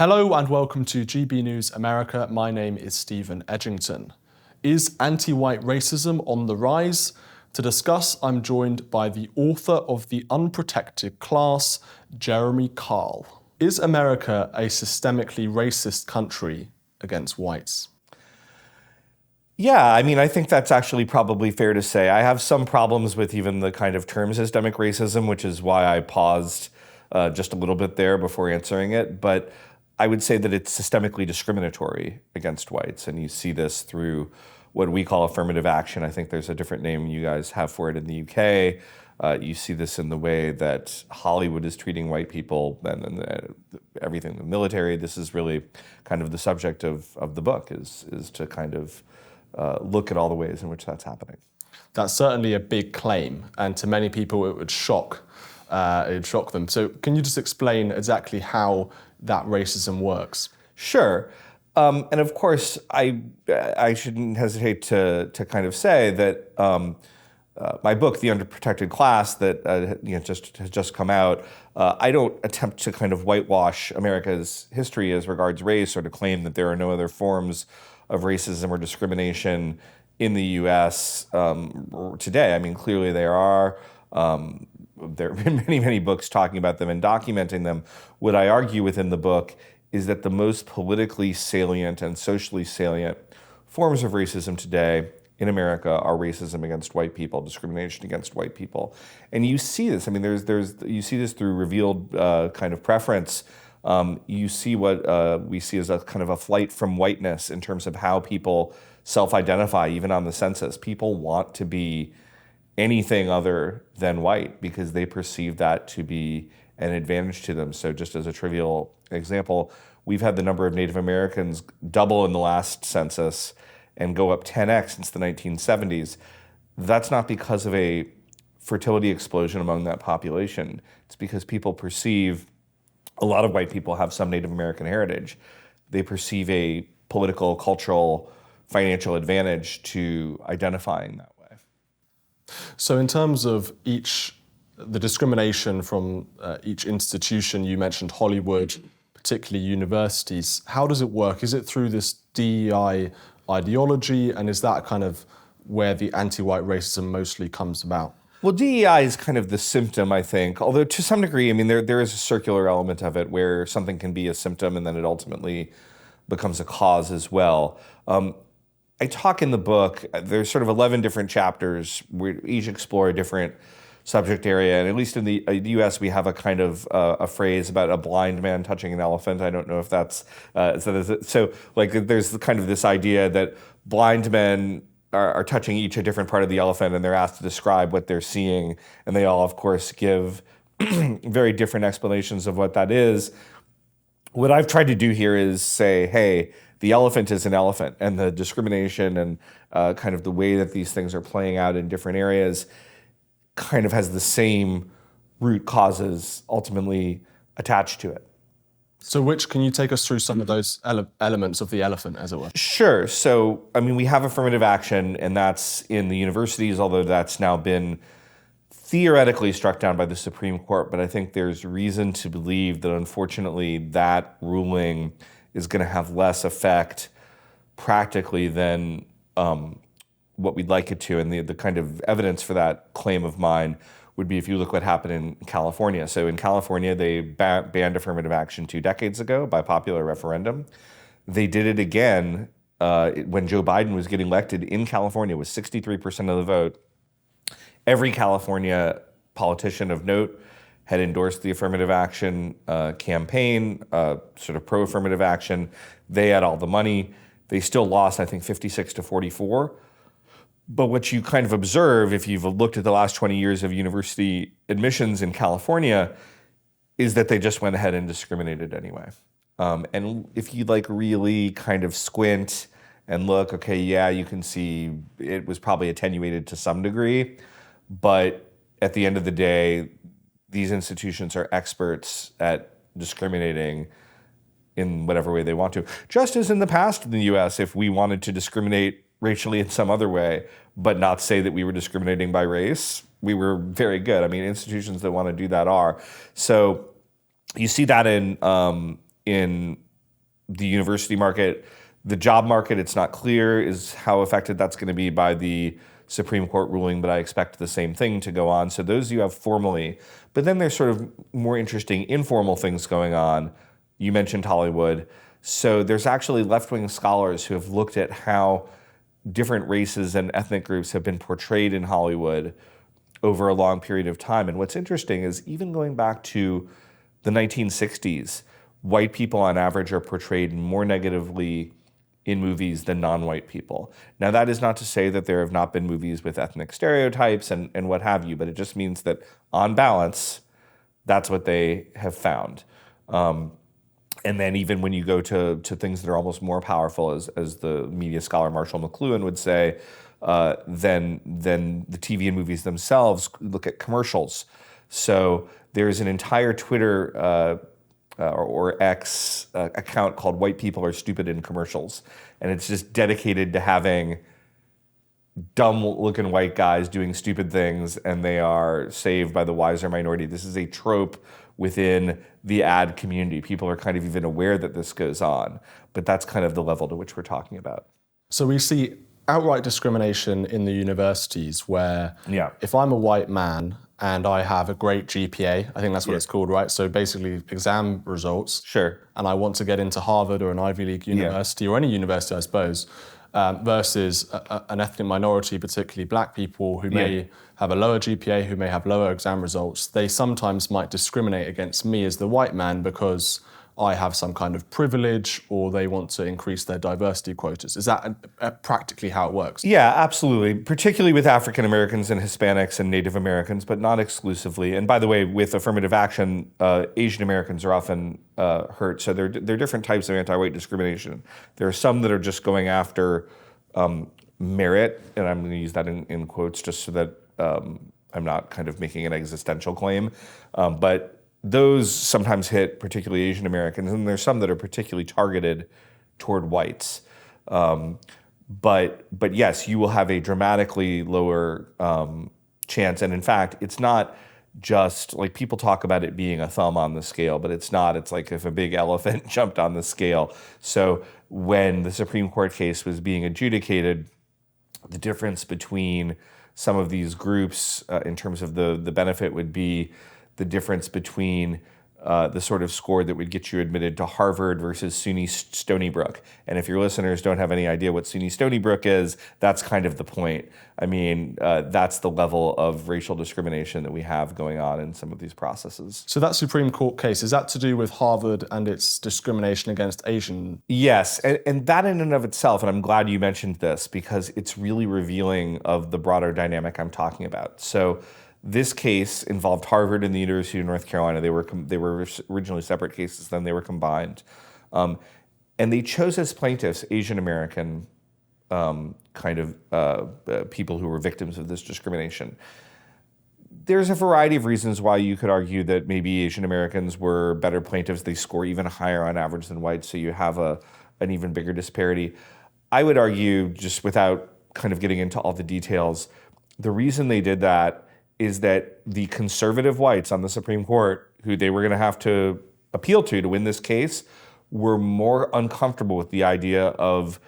Hello and welcome to GB News America. My name is Stephen Edgington. Is anti-white racism on the rise? To discuss, I'm joined by the author of The Unprotected Class, Jeremy Carl. Is America a systemically racist country against whites? Yeah, I think that's actually probably fair to say. I have some problems with even the kind of term systemic racism, which is why I paused just a little bit there before answering it. But I would say that it's systemically discriminatory against whites. And you see this through what we call affirmative action. I think there's a different name you guys have for it in the UK. You see this in the way that Hollywood is treating white people and everything in the military. This is really kind of the subject of the book is to kind of look at all the ways in which that's happening. That's certainly a big claim, and to many people it would shock them. So can you just explain exactly how that racism works? Sure. And of course, I shouldn't hesitate to kind of say that my book, The Unprotected Class, that has just come out, I don't attempt to kind of whitewash America's history as regards race or to claim that there are no other forms of racism or discrimination in the U.S. Today. I mean, clearly there are. There have been many, many books talking about them and documenting them. What I argue within the book is that the most politically salient and socially salient forms of racism today in America are racism against white people, discrimination against white people. And you see this. I mean, you see this through revealed kind of preference. You see what we see as a kind of a flight from whiteness in terms of how people self-identify, even on the census. People want to be anything other than white because they perceive that to be an advantage to them. So just as a trivial example, we've had the number of Native Americans double in the last census and go up 10x since the 1970s. That's not because of a fertility explosion among that population. It's because people perceive a lot of white people have some Native American heritage. They perceive a political, cultural, financial advantage to identifying that way. So in terms of the discrimination from each institution, you mentioned Hollywood, particularly universities, how does it work? Is it through this DEI ideology, and is that kind of where the anti-white racism mostly comes about? Well, DEI is kind of the symptom, I think, although to some degree, I mean, there is a circular element of it where something can be a symptom and then it ultimately becomes a cause as well. I talk in the book, there's sort of 11 different chapters where each explore a different subject area. And at least in the US, we have a kind of a phrase about a blind man touching an elephant. I don't know if that's, so like there's kind of this idea that blind men are touching each a different part of the elephant and they're asked to describe what they're seeing. And they all, of course, give very different explanations of what that is. What I've tried to do here is say, hey, the elephant is an elephant, and the discrimination and kind of the way that these things are playing out in different areas kind of has the same root causes ultimately attached to it. So can you take us through some of those elements of the elephant, as it were? Sure. So, I mean, we have affirmative action, and that's in the universities, although that's now been theoretically struck down by the Supreme Court. But I think there's reason to believe that, unfortunately, that ruling is going to have less effect practically than what we'd like it to. And the kind of evidence for that claim of mine would be if you look what happened in California. So in California, they banned affirmative action 2 decades ago by popular referendum. They did it again when Joe Biden was getting elected in California with 63% of the vote. Every California politician of note had endorsed the affirmative action campaign, sort of pro-affirmative action. They had all the money. They still lost, I think, 56-44. But what you kind of observe, if you've looked at the last 20 years of university admissions in California, is that they just went ahead and discriminated anyway. And if you really kind of squint and look, okay, yeah, you can see it was probably attenuated to some degree. But at the end of the day, these institutions are experts at discriminating in whatever way they want to. Just as in the past in the US, if we wanted to discriminate racially in some other way, but not say that we were discriminating by race, we were very good. I mean, institutions that want to do that are. So you see that in the university market. The job market, it's not clear is how affected that's going to be by the Supreme Court ruling, but I expect the same thing to go on. So those you have formally. But then there's sort of more interesting informal things going on. You mentioned Hollywood. So there's actually left-wing scholars who have looked at how different races and ethnic groups have been portrayed in Hollywood over a long period of time. And what's interesting is even going back to the 1960s, white people on average are portrayed more negatively in movies than non-white people. Now, that is not to say that there have not been movies with ethnic stereotypes and what have you, but it just means that on balance, that's what they have found. And then even when you go to things that are almost more powerful, as the media scholar Marshall McLuhan would say, then the TV and movies themselves, look at commercials. So there's an entire Twitter or X account called White People Are Stupid in Commercials. And it's just dedicated to having dumb-looking white guys doing stupid things, and they are saved by the wiser minority. This is a trope within the ad community. People are kind of even aware that this goes on, but that's kind of the level to which we're talking about. So we see outright discrimination in the universities where if I'm a white man and I have a great GPA, I think that's what it's called, right? So basically exam results. Sure. And I want to get into Harvard or an Ivy League university or any university, I suppose, versus an ethnic minority, particularly black people who may have a lower GPA, who may have lower exam results. They sometimes might discriminate against me as the white man because I have some kind of privilege, or they want to increase their diversity quotas. Is that practically how it works? Yeah, absolutely. Particularly with African Americans and Hispanics and Native Americans, but not exclusively. And by the way, with affirmative action, Asian Americans are often hurt. So there are different types of anti-white discrimination. There are some that are just going after merit, and I'm going to use that in quotes just so that I'm not kind of making an existential claim. But those sometimes hit particularly Asian Americans, and there's some that are particularly targeted toward whites. But yes, you will have a dramatically lower chance. And in fact, it's not just like people talk about it being a thumb on the scale, but it's not. It's like if a big elephant jumped on the scale. So when the Supreme Court case was being adjudicated, the difference between some of these groups in terms of the benefit would be the difference between the sort of score that would get you admitted to Harvard versus SUNY Stony Brook. And if your listeners don't have any idea what SUNY Stony Brook is, that's kind of the point. I mean, that's the level of racial discrimination that we have going on in some of these processes. So that Supreme Court case, is that to do with Harvard and its discrimination against Asian? Yes, and that in and of itself, and I'm glad you mentioned this because it's really revealing of the broader dynamic I'm talking about. So this case involved Harvard and the University of North Carolina. They were originally separate cases, then they were combined. And they chose as plaintiffs Asian American people who were victims of this discrimination. There's a variety of reasons why you could argue that maybe Asian Americans were better plaintiffs. They score even higher on average than whites, so you have an even bigger disparity. I would argue, just without kind of getting into all the details, the reason they did that is that the conservative whites on the Supreme Court, who they were going to have to appeal to win this case, were more uncomfortable with the idea of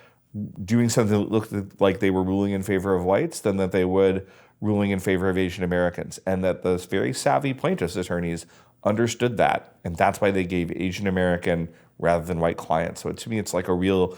doing something that looked like they were ruling in favor of whites than that they would ruling in favor of Asian Americans. And that those very savvy plaintiffs' attorneys understood that. And that's why they gave Asian American rather than white clients. So to me, it's like a real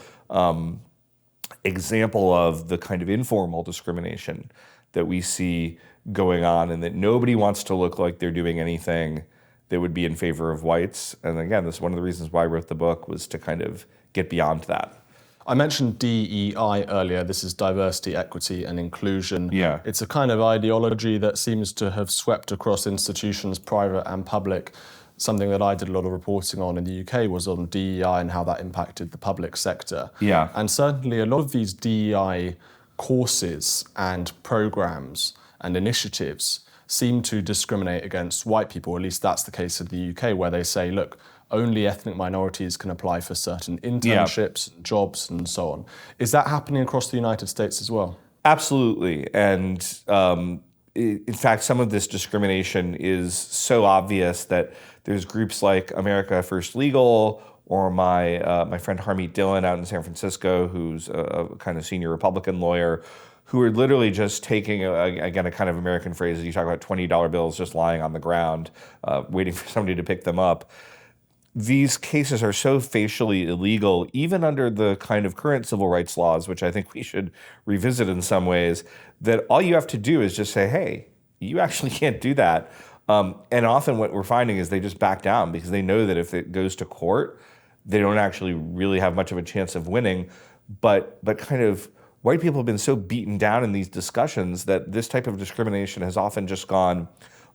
example of the kind of informal discrimination that we see going on, and that nobody wants to look like they're doing anything that would be in favor of whites. And again, this is one of the reasons why I wrote the book, was to kind of get beyond that. I mentioned DEI earlier. This is diversity, equity, and inclusion. Yeah. It's a kind of ideology that seems to have swept across institutions, private and public. Something that I did a lot of reporting on in the UK was on DEI and how that impacted the public sector. Yeah. And certainly a lot of these DEI courses and programs and initiatives seem to discriminate against white people. At least that's the case in the UK, where they say, look, only ethnic minorities can apply for certain internships, jobs, and so on. Is that happening across the United States as well? Absolutely. And in fact, some of this discrimination is so obvious that there's groups like America First Legal or my friend Harmeet Dillon out in San Francisco, who's a kind of senior Republican lawyer, who are literally just taking, again, a kind of American phrase, you talk about $20 bills just lying on the ground, waiting for somebody to pick them up. These cases are so facially illegal, even under the kind of current civil rights laws, which I think we should revisit in some ways, that all you have to do is just say, hey, you actually can't do that. And often what we're finding is they just back down because they know that if it goes to court, they don't actually really have much of a chance of winning. But kind of white people have been so beaten down in these discussions that this type of discrimination has often just gone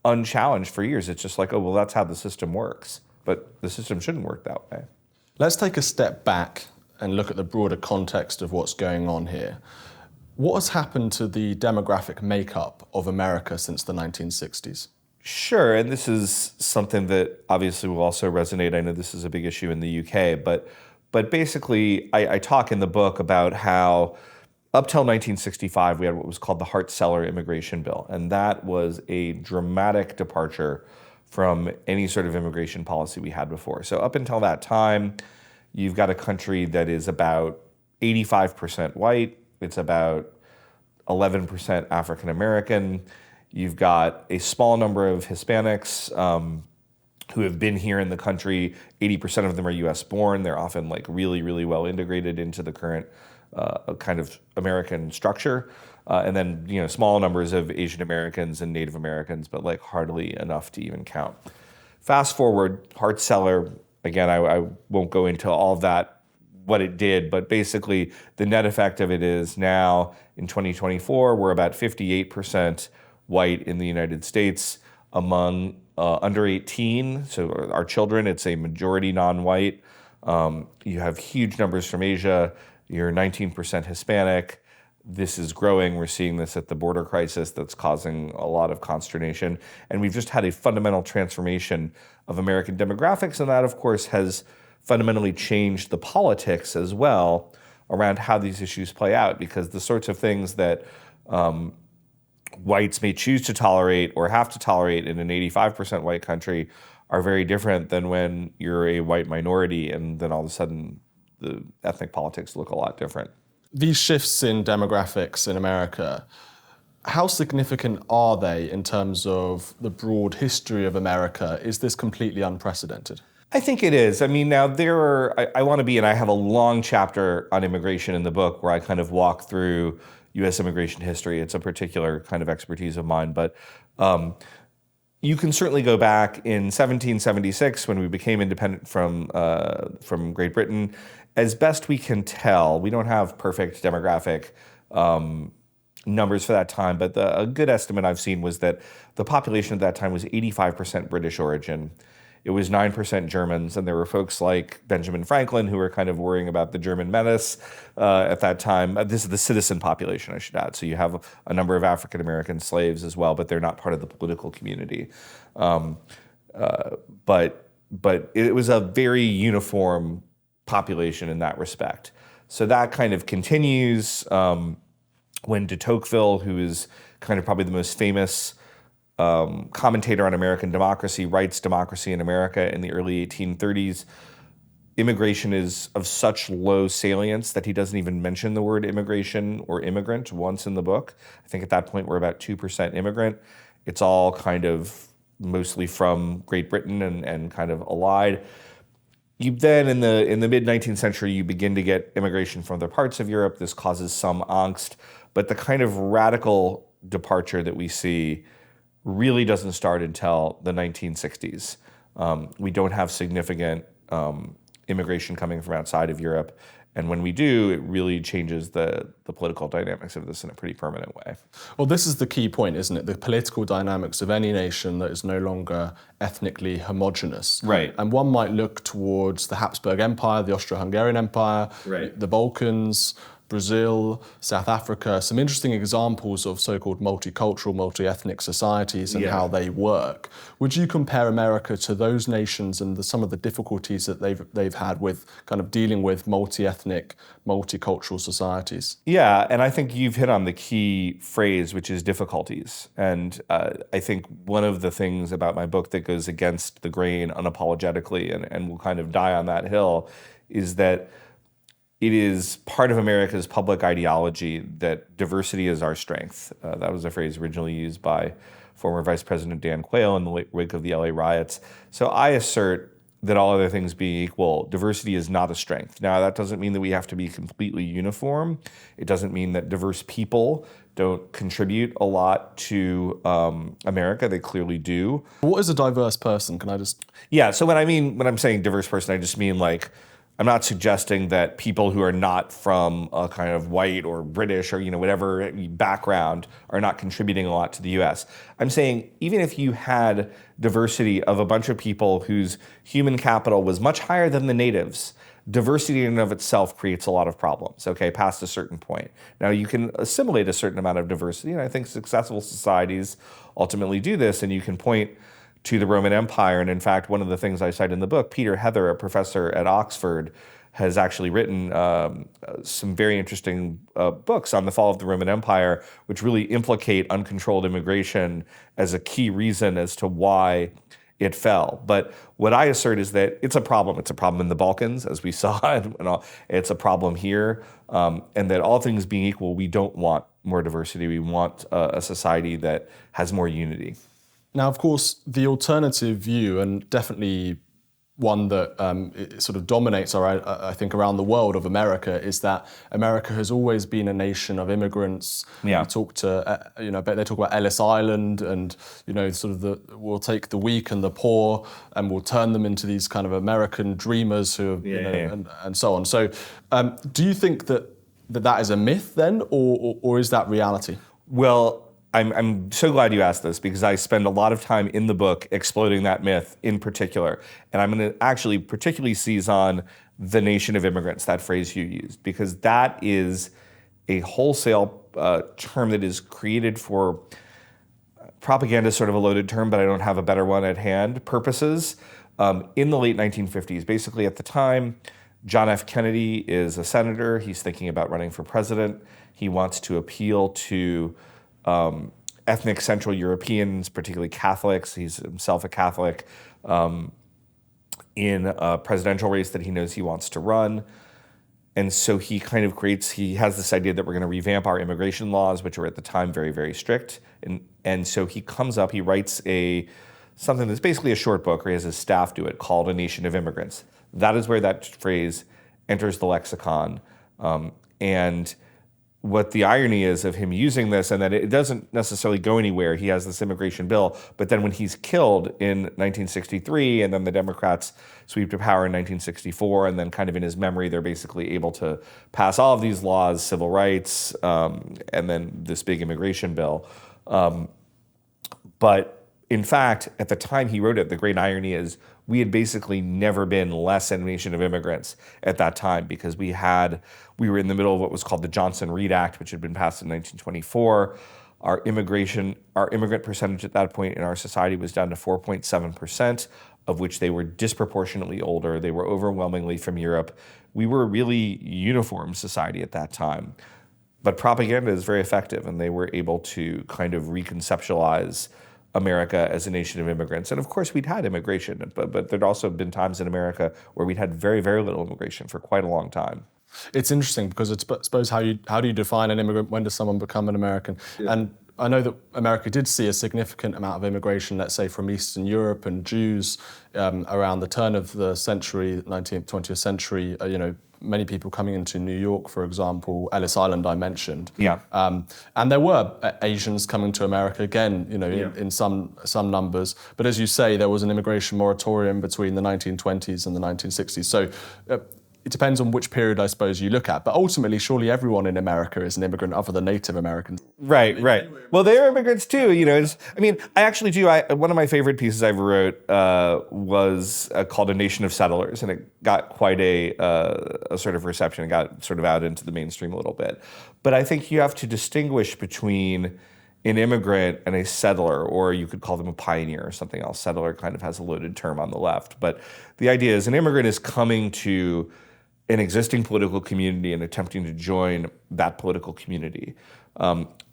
unchallenged for years. It's just like, oh, well, that's how the system works. But the system shouldn't work that way. Let's take a step back and look at the broader context of what's going on here. What has happened to the demographic makeup of America since the 1960s? Sure, and this is something that obviously will also resonate. I know this is a big issue in the UK, but basically I talk in the book about how up till 1965 we had what was called the Hart-Celler Immigration Bill, and that was a dramatic departure from any sort of immigration policy we had before. So up until that time, you've got a country that is about 85% white, it's about 11% African American. You've got a small number of Hispanics who have been here in the country. 80% of them are US born. They're often like really, really well integrated into the current kind of American structure. And then, small numbers of Asian Americans and Native Americans, but like hardly enough to even count. Fast forward, Hart-Celler, again, I won't go into all of that, what it did, but basically the net effect of it is now in 2024, we're about 58% white in the United States. Among under 18, so our children, it's a majority non-white. You have huge numbers from Asia. You're 19% Hispanic. This is growing. We're seeing this at the border crisis that's causing a lot of consternation. And we've just had a fundamental transformation of American demographics. And that, of course, has fundamentally changed the politics as well around how these issues play out, because the sorts of things that whites may choose to tolerate or have to tolerate in an 85% white country are very different than when you're a white minority and then all of a sudden the ethnic politics look a lot different. These shifts in demographics in America, how significant are they in terms of the broad history of America? Is this completely unprecedented? I think it is. I mean, now I want to be, and I have a long chapter on immigration in the book where I kind of walk through U.S. immigration history. It's a particular kind of expertise of mine, but you can certainly go back in 1776 when we became independent from Great Britain. As best we can tell, we don't have perfect demographic numbers for that time, but a good estimate I've seen was that the population at that time was 85% British origin. It was 9% Germans, and there were folks like Benjamin Franklin who were kind of worrying about the German menace at that time. This is the citizen population, I should add. So you have a number of African-American slaves as well, but they're not part of the political community. But it was a very uniform population in that respect. So that kind of continues when de Tocqueville, who is kind of probably the most famous commentator on American democracy, writes Democracy in America in the early 1830s. Immigration is of such low salience that he doesn't even mention the word immigration or immigrant once in the book. I think at that point we're about 2% immigrant. It's all kind of mostly from Great Britain and kind of allied. You then, in the mid-19th century, you begin to get immigration from other parts of Europe. This causes some angst, but the kind of radical departure that we see really doesn't start until the 1960s. We don't have significant immigration coming from outside of Europe. And when we do, it really changes the political dynamics of this in a pretty permanent way. Well, this is the key point, isn't it? The political dynamics of any nation that is no longer ethnically homogenous. Right. And one might look towards the Habsburg Empire, the Austro-Hungarian Empire, Right. the Balkans, Brazil, South Africa, some interesting examples of so-called multicultural, multi-ethnic societies and how they work. Would you compare America to those nations and some of the difficulties that they've had with kind of dealing with multi-ethnic, multicultural societies? Yeah, and I think you've hit on the key phrase, which is difficulties. And I think one of the things about my book that goes against the grain unapologetically and will kind of die on that hill is that it is part of America's public ideology that diversity is our strength. That was a phrase originally used by former Vice President Dan Quayle in the wake of the LA riots. So I assert that all other things being equal, diversity is not a strength. Now, that doesn't mean that we have to be completely uniform. It doesn't mean that diverse people don't contribute a lot to America. They clearly do. What is a diverse person? Can I just... Yeah, so when I'm saying diverse person, I just mean like, I'm not suggesting that people who are not from a kind of white or British or, whatever background are not contributing a lot to the US. I'm saying even if you had diversity of a bunch of people whose human capital was much higher than the natives, diversity in and of itself creates a lot of problems, okay, past a certain point. Now, you can assimilate a certain amount of diversity, and I think successful societies ultimately do this, and you can point to the Roman Empire. And in fact, one of the things I cite in the book, Peter Heather, a professor at Oxford, has actually written some very interesting books on the fall of the Roman Empire, which really implicate uncontrolled immigration as a key reason as to why it fell. But what I assert is that it's a problem. It's a problem in the Balkans, as we saw, it's a problem here, and that all things being equal, we don't want more diversity. We want a society that has more unity. Now, of course, the alternative view, and definitely one that it sort of dominates, I think, around the world of America, is that America has always been a nation of immigrants. Yeah. We talk to, they talk about Ellis Island, and sort of we'll take the weak and the poor, and we'll turn them into these kind of American dreamers who, and so on. So, do you think that is a myth then, or is that reality? Well, I'm so glad you asked this, because I spend a lot of time in the book exploding that myth in particular. And I'm going to actually particularly seize on the nation of immigrants, that phrase you used, because that is a wholesale term that is created for propaganda, is sort of a loaded term, but I don't have a better one at hand, purposes. In the late 1950s, basically at the time, John F. Kennedy is a senator. He's thinking about running for president. He wants to appeal to ethnic Central Europeans, particularly Catholics. He's himself a Catholic, in a presidential race that he knows he wants to run. And so he kind of he has this idea that we're going to revamp our immigration laws, which were at the time very, very strict. And so he comes up, he writes something that's basically a short book, or he has his staff do it, called A Nation of Immigrants. That is where that phrase enters the lexicon. And what the irony is of him using this, and that it doesn't necessarily go anywhere. He has this immigration bill, but then when he's killed in 1963, and then the Democrats sweep to power in 1964, and then kind of in his memory, they're basically able to pass all of these laws, civil rights, and then this big immigration bill. But in fact, at the time he wrote it, the great irony is we had basically never been less a nation of immigrants at that time, because we were in the middle of what was called the Johnson-Reed Act, which had been passed in 1924. Our immigrant percentage at that point in our society was down to 4.7%, of which they were disproportionately older. They were overwhelmingly from Europe. We were a really uniform society at that time. But propaganda is very effective, and they were able to kind of reconceptualize America as a nation of immigrants. And of course, we'd had immigration, but there'd also been times in America where we'd had very, very little immigration for quite a long time. It's interesting, because I suppose how do you define an immigrant? When does someone become an American? Yeah. And I know that America did see a significant amount of immigration, let's say from Eastern Europe and Jews around the turn of the century, 19th, 20th century, many people coming into New York, for example, Ellis Island I mentioned. Yeah. And there were Asians coming to America again, in some numbers. But as you say, there was an immigration moratorium between the 1920s and the 1960s. So it depends on which period, I suppose, you look at. But ultimately, surely everyone in America is an immigrant other than Native Americans. Right, right. Well, they're immigrants too. I actually do. One of my favorite pieces I ever wrote was called "A Nation of Settlers," and it got quite a sort of reception. It got sort of out into the mainstream a little bit. But I think you have to distinguish between an immigrant and a settler, or you could call them a pioneer or something else. Settler kind of has a loaded term on the left, but the idea is an immigrant is coming to an existing political community and attempting to join that political community.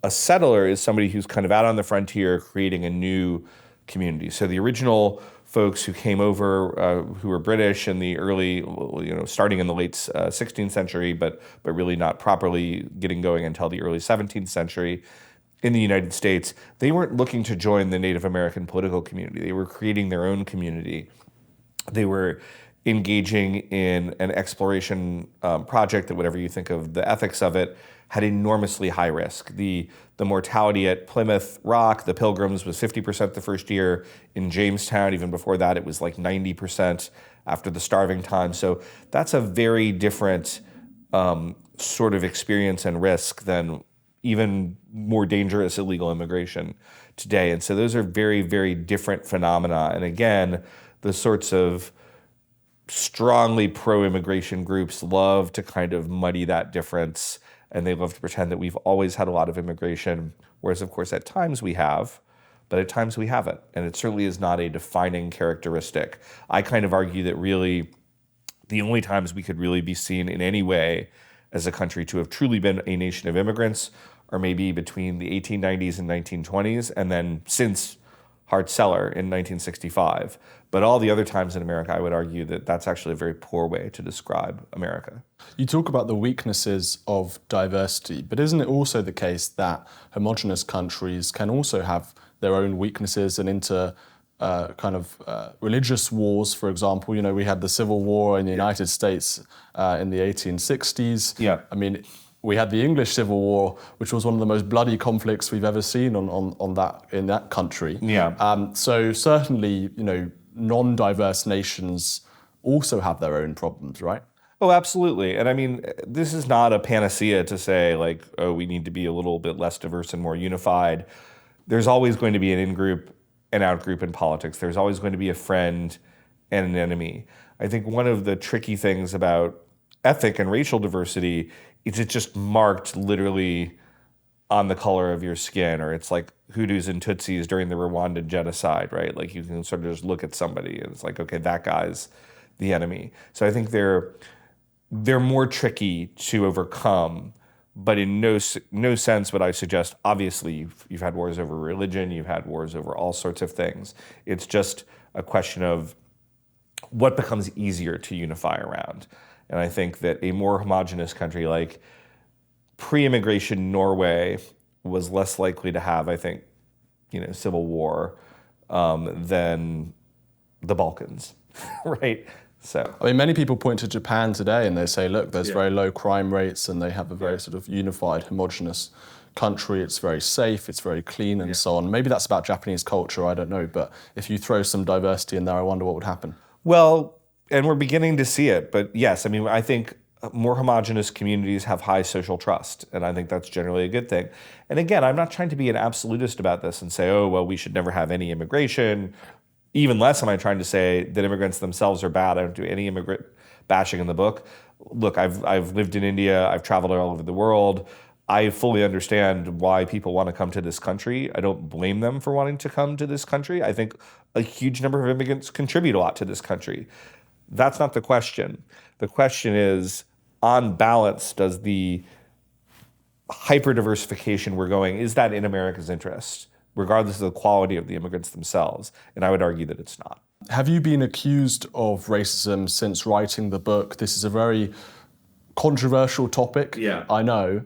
A settler is somebody who's kind of out on the frontier creating a new community. So the original folks who came over, who were British in the early, starting in the late 16th century, but really not properly getting going until the early 17th century in the United States, they weren't looking to join the Native American political community. They were creating their own community. They were engaging in an exploration project that, whatever you think of the ethics of it, had enormously high risk. The mortality at Plymouth Rock, the Pilgrims, was 50% the first year. In Jamestown, even before that, it was like 90% after the starving time. So that's a very different sort of experience and risk than even more dangerous illegal immigration today. And so those are very, very different phenomena. And again, the sorts of strongly pro-immigration groups love to kind of muddy that difference, and they love to pretend that we've always had a lot of immigration, whereas of course at times we have, but at times we haven't. And it certainly is not a defining characteristic. I kind of argue that really the only times we could really be seen in any way as a country to have truly been a nation of immigrants are maybe between the 1890s and 1920s, and then since Hart-Celler in 1965. But all the other times in America, I would argue that that's actually a very poor way to describe America. You talk about the weaknesses of diversity, but isn't it also the case that homogenous countries can also have their own weaknesses and religious wars, for example? We had the Civil War in the United States in the 1860s. Yeah. I mean, we had the English Civil War, which was one of the most bloody conflicts we've ever seen in that country. Yeah. So certainly, non-diverse nations also have their own problems, right? Oh, absolutely. And I mean, this is not a panacea to say like, oh, we need to be a little bit less diverse and more unified. There's always going to be an in-group and out-group in politics. There's always going to be a friend and an enemy. I think one of the tricky things about ethnic and racial diversity is it's just marked literally on the color of your skin, or it's like Hutus and Tutsis during the Rwandan genocide, right? Like you can sort of just look at somebody and it's like, okay, that guy's the enemy. So I think they're more tricky to overcome, but in no sense would I suggest, obviously you've had wars over religion, you've had wars over all sorts of things. It's just a question of what becomes easier to unify around. And I think that a more homogenous country like pre-immigration Norway was less likely to have, I think, civil war than the Balkans, right? So I mean, many people point to Japan today and they say, look, there's very low crime rates and they have a very sort of unified, homogenous country. It's very safe, it's very clean and so on. Maybe that's about Japanese culture, I don't know. But if you throw some diversity in there, I wonder what would happen. Well, and we're beginning to see it. But yes, I mean, I think more homogenous communities have high social trust, and I think that's generally a good thing. And again, I'm not trying to be an absolutist about this and say, oh, well, we should never have any immigration. Even less am I trying to say that immigrants themselves are bad. I don't do any immigrant bashing in the book. Look, I've lived in India. I've traveled all over the world. I fully understand why people want to come to this country. I don't blame them for wanting to come to this country. I think a huge number of immigrants contribute a lot to this country. That's not the question. The question is, on balance, does the hyper-diversification we're going, is that in America's interest, regardless of the quality of the immigrants themselves? And I would argue that it's not. Have you been accused of racism since writing the book? This is a very controversial topic, I know.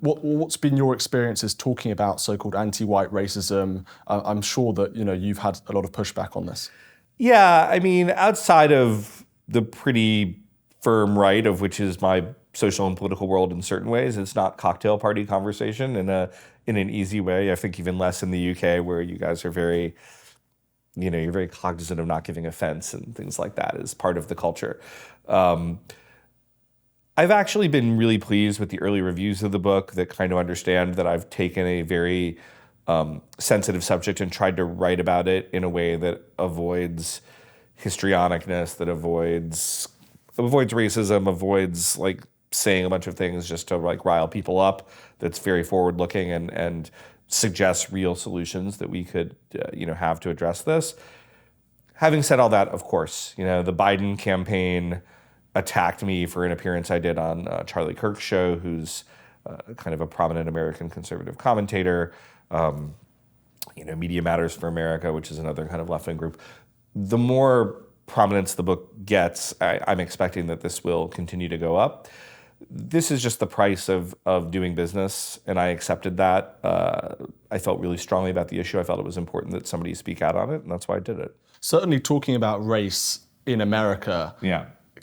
What's been your experiences talking about so-called anti-white racism? I'm sure that you've had a lot of pushback on this. Yeah, I mean, outside of the pretty firm right, of which is my social and political world in certain ways, it's not cocktail party conversation in an easy way. I think even less in the UK, where you guys are very, you're very cognizant of not giving offense and things like that as part of the culture. I I've actually been really pleased with the early reviews of the book that kind of understand that I've taken a very sensitive subject and tried to write about it in a way that avoids histrionicness, that avoids racism, avoids like saying a bunch of things just to like rile people up. That's very forward looking and suggests real solutions that we could have to address this. Having said all that, of course, the Biden campaign attacked me for an appearance I did on Charlie Kirk's show, who's kind of a prominent American conservative commentator. Media Matters for America, which is another kind of left-wing group. The more prominence the book gets, I'm expecting that this will continue to go up. This is just the price of doing business, and I accepted that. I felt really strongly about the issue. I felt it was important that somebody speak out on it, and that's why I did it. Certainly talking about race in America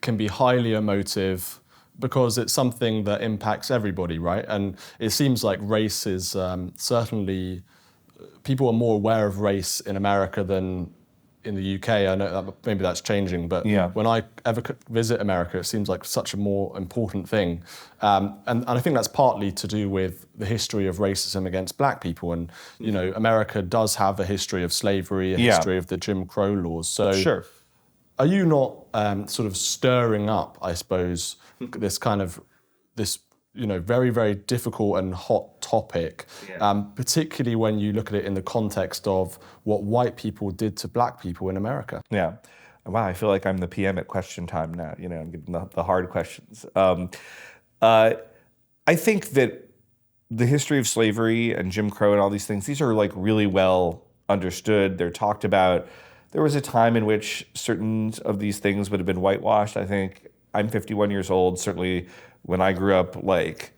can be highly emotive because it's something that impacts everybody, right? And it seems like race is certainly, people are more aware of race in America than in the UK. I know that maybe that's changing, but when I ever visit America, it seems like such a more important thing. And I think that's partly to do with the history of racism against black people. And, America does have a history of slavery, a history of the Jim Crow laws. So are you not sort of stirring up, I suppose, this very, very difficult and hot topic, particularly when you look at it in the context of what white people did to black people in America? Yeah. Wow, I feel like I'm the PM at question time now. I'm getting the hard questions. I think that the history of slavery and Jim Crow and all these things, these are like really well understood. They're talked about. There was a time in which certain of these things would have been whitewashed. I think I'm 51 years old. Certainly when I grew up, like,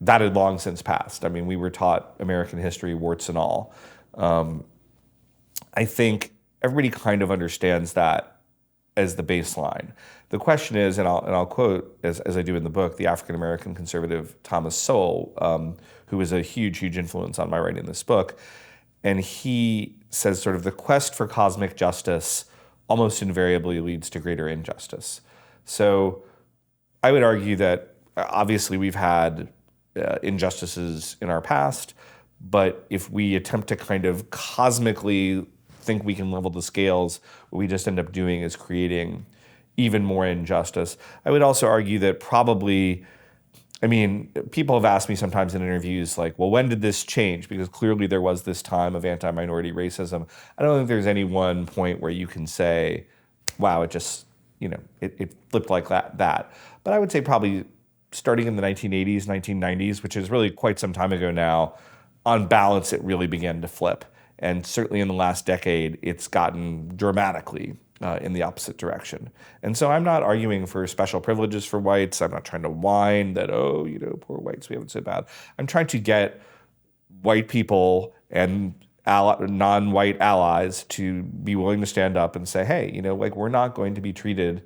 that had long since passed. I mean, we were taught American history, warts and all. I think everybody kind of understands that as the baseline. The question is, and I'll quote, as I do in the book, the African-American conservative Thomas Sowell, who was a huge, huge influence on my writing this book. And he says sort of the quest for cosmic justice almost invariably leads to greater injustice. So I would argue that obviously we've had injustices in our past, but if we attempt to kind of cosmically think we can level the scales, what we just end up doing is creating even more injustice. I would also argue that probably, people have asked me sometimes in interviews like, well, when did this change? Because clearly there was this time of anti-minority racism. I don't think there's any one point where you can say, wow, it just, it flipped like that. But I would say probably starting in the 1980s, 1990s, which is really quite some time ago now, on balance, it really began to flip. And certainly in the last decade, it's gotten dramatically in the opposite direction. And so I'm not arguing for special privileges for whites. I'm not trying to whine that, poor whites, we have it so bad. I'm trying to get white people and non-white allies to be willing to stand up and say, hey, we're not going to be treated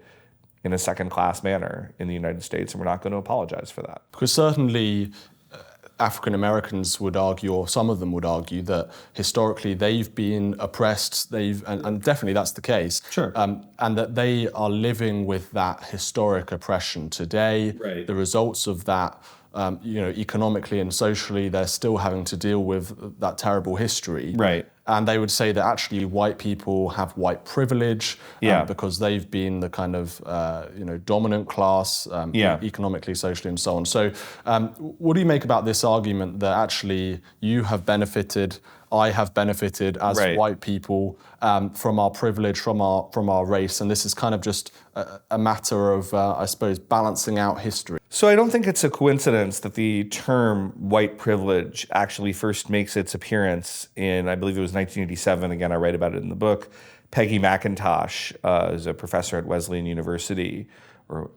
in a second-class manner in the United States, and we're not going to apologize for that. Because certainly African Americans would argue, or some of them would argue, that historically they've been oppressed, and definitely that's the case. Sure. And that they are living with that historic oppression today. Right. The results of that, economically and socially, they're still having to deal with that terrible history. Right. And they would say that actually white people have white privilege because they've been the kind of dominant class economically, socially, and so on. So what do you make about this argument that actually you have benefited, I have benefited as white people from our privilege, from our race, and this is kind of just a matter of, I suppose, balancing out history? So I don't think it's a coincidence that the term white privilege actually first makes its appearance in, I believe it was 1987. Again, I write about it in the book. Peggy McIntosh is a professor at Wesleyan University, or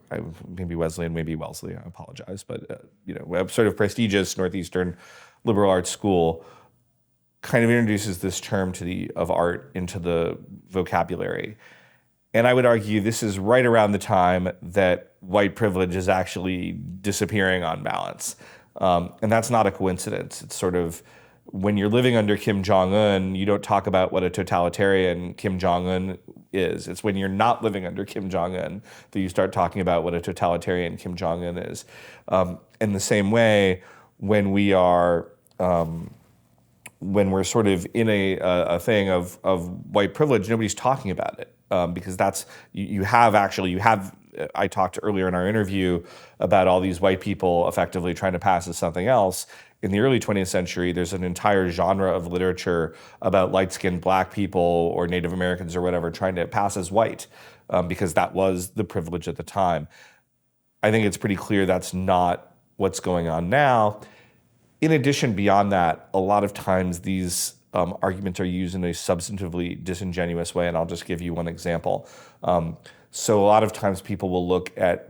maybe Wesleyan, maybe Wellesley, I apologize, but a sort of prestigious Northeastern liberal arts school, kind of introduces this term of art into the vocabulary. And I would argue this is right around the time that white privilege is actually disappearing on balance. And that's not a coincidence. It's sort of when you're living under Kim Jong-un, you don't talk about what a totalitarian Kim Jong-un is. It's when you're not living under Kim Jong-un that you start talking about what a totalitarian Kim Jong-un is. In the same way, when we are when we're sort of in a thing of white privilege, nobody's talking about it because that's you have. I talked earlier in our interview about all these white people effectively trying to pass as something else. In the early 20th century, there's an entire genre of literature about light-skinned black people or Native Americans or whatever trying to pass as white because that was the privilege at the time. I think it's pretty clear that's not what's going on now. In addition, beyond that, a lot of times these arguments are used in a substantively disingenuous way, and I'll just give you one example. So a lot of times people will look at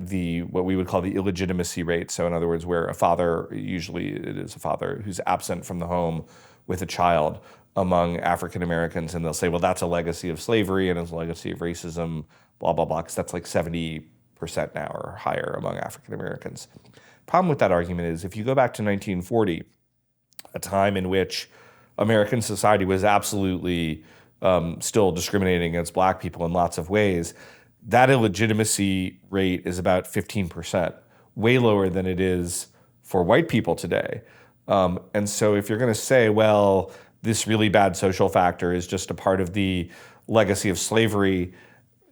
what we would call the illegitimacy rate. So in other words, where a father, usually it is a father who's absent from the home with a child among African Americans, and they'll say, well, that's a legacy of slavery and it's a legacy of racism, blah, blah, blah, because that's like 70% now or higher among African Americans. Problem with that argument is if you go back to 1940, a time in which American society was absolutely still discriminating against black people in lots of ways, that illegitimacy rate is about 15%, way lower than it is for white people today. And so if you're going to say, well, this really bad social factor is just a part of the legacy of slavery,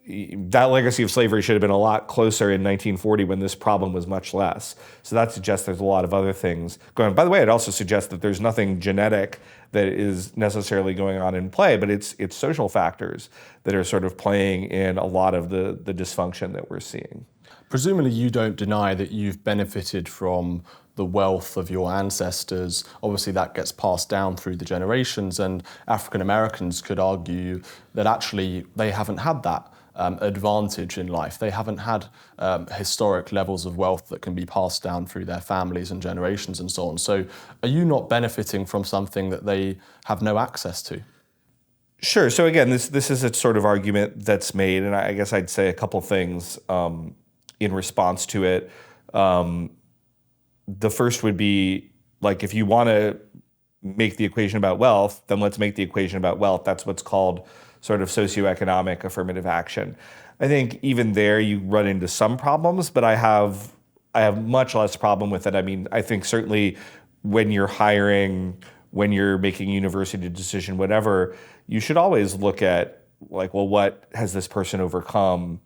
that legacy of slavery should have been a lot closer in 1940 when this problem was much less. So that suggests there's a lot of other things going on. By the way, it also suggests that there's nothing genetic that is necessarily going on in play, but it's social factors that are sort of playing in a lot of the dysfunction that we're seeing. Presumably you don't deny that you've benefited from the wealth of your ancestors. Obviously that gets passed down through the generations, and African Americans could argue that actually they haven't had that advantage in life. They haven't had historic levels of wealth that can be passed down through their families and generations and so on. So are you not benefiting from something that they have no access to? Sure. So again, this is a sort of argument that's made, and I guess I'd say a couple things in response to it. The first would be, like, if you want to make the equation about wealth, then let's make the equation about wealth. That's what's called sort of socioeconomic affirmative action. I think even there you run into some problems, but I have much less problem with it. I mean, I think certainly when you're hiring, when you're making a university decision, whatever, you should always look at, like, well, what has this person overcome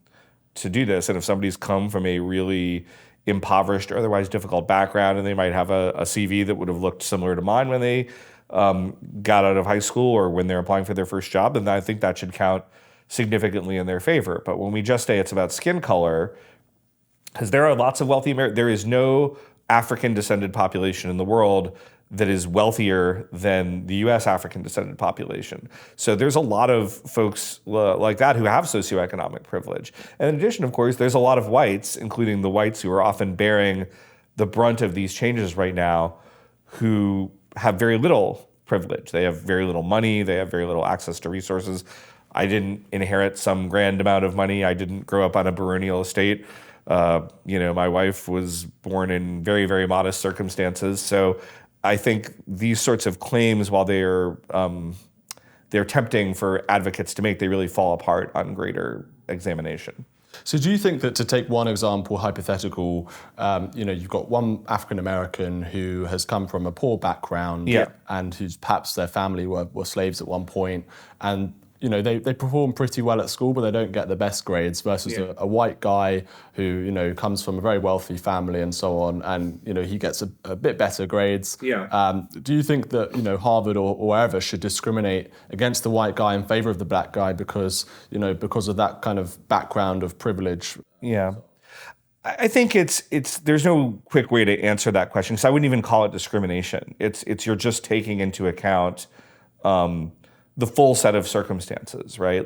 to do this? And if somebody's come from a really impoverished or otherwise difficult background, and they might have a CV that would have looked similar to mine when they got out of high school or when they're applying for their first job, then I think that should count significantly in their favor. But when we just say it's about skin color, because there are lots of wealthy Americans, there is no African descended population in the world that is wealthier than the U.S. African descended population. So there's a lot of folks like that who have socioeconomic privilege. And in addition, of course, there's a lot of whites, including the whites who are often bearing the brunt of these changes right now, who have very little privilege. They have very little money. They have very little access to resources. I didn't inherit some grand amount of money. I didn't grow up on a baronial estate. My wife was born in very, very modest circumstances. So I think these sorts of claims, while they're tempting for advocates to make, they really fall apart on greater examination. So do you think that, to take one example, hypothetical, you've got one African American who has come from a poor background, and who's perhaps their family were slaves at one point, and they perform pretty well at school, but they don't get the best grades, versus a white guy who comes from a very wealthy family and so on, and he gets a bit better grades. Do you think that Harvard or wherever should discriminate against the white guy in favor of the black guy because of that kind of background of privilege? Yeah. I think there's no quick way to answer that question, because I wouldn't even call it discrimination. It's you're just taking into account the full set of circumstances, right?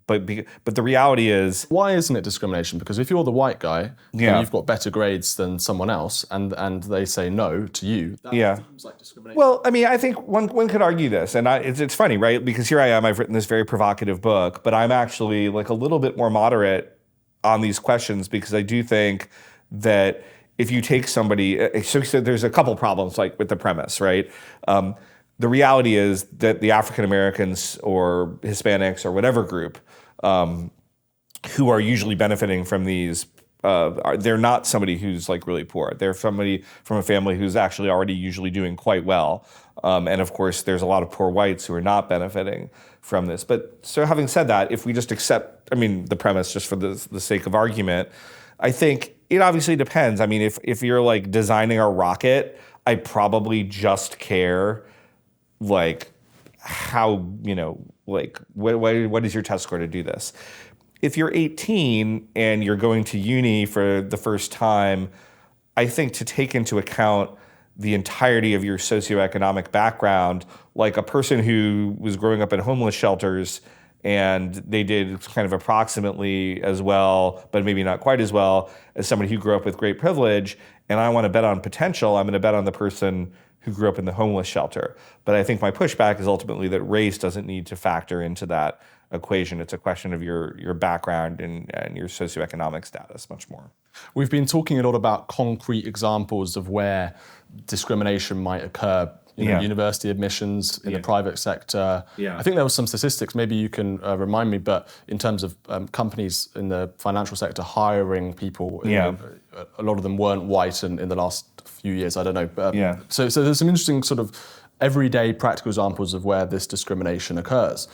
But the reality is, why isn't it discrimination? Because if you're the white guy and you've got better grades than someone else, and they say no to you, that seems like discrimination. Well, I mean, I think one could argue this, and it's funny, right? Because here I am, I've written this very provocative book, but I'm actually like a little bit more moderate on these questions, because I do think that if you take somebody, so there's a couple problems like with the premise, right? the reality is that the African Americans or Hispanics or whatever group who are usually benefiting from these, they're not somebody who's like really poor. They're somebody from a family who's actually already usually doing quite well. And of course, there's a lot of poor whites who are not benefiting from this. But so having said that, if we just accept, the premise just for the sake of argument, I think it obviously depends. If you're like designing a rocket, I probably just care like how, like what is your test score to do this? If you're 18 and you're going to uni for the first time, I think to take into account the entirety of your socioeconomic background, like a person who was growing up in homeless shelters and they did kind of approximately as well, but maybe not quite as well as somebody who grew up with great privilege, and I want to bet on potential, I'm going to bet on the person who grew up in the homeless shelter. But I think my pushback is ultimately that race doesn't need to factor into that equation. It's a question of your background and your socioeconomic status much more. We've been talking a lot about concrete examples of where discrimination might occur. University admissions in the private sector. I think there was some statistics, maybe you can remind me, but in terms of companies in the financial sector hiring people, a lot of them weren't white in the last few years, I don't know. So there's some interesting sort of everyday practical examples of where this discrimination occurs.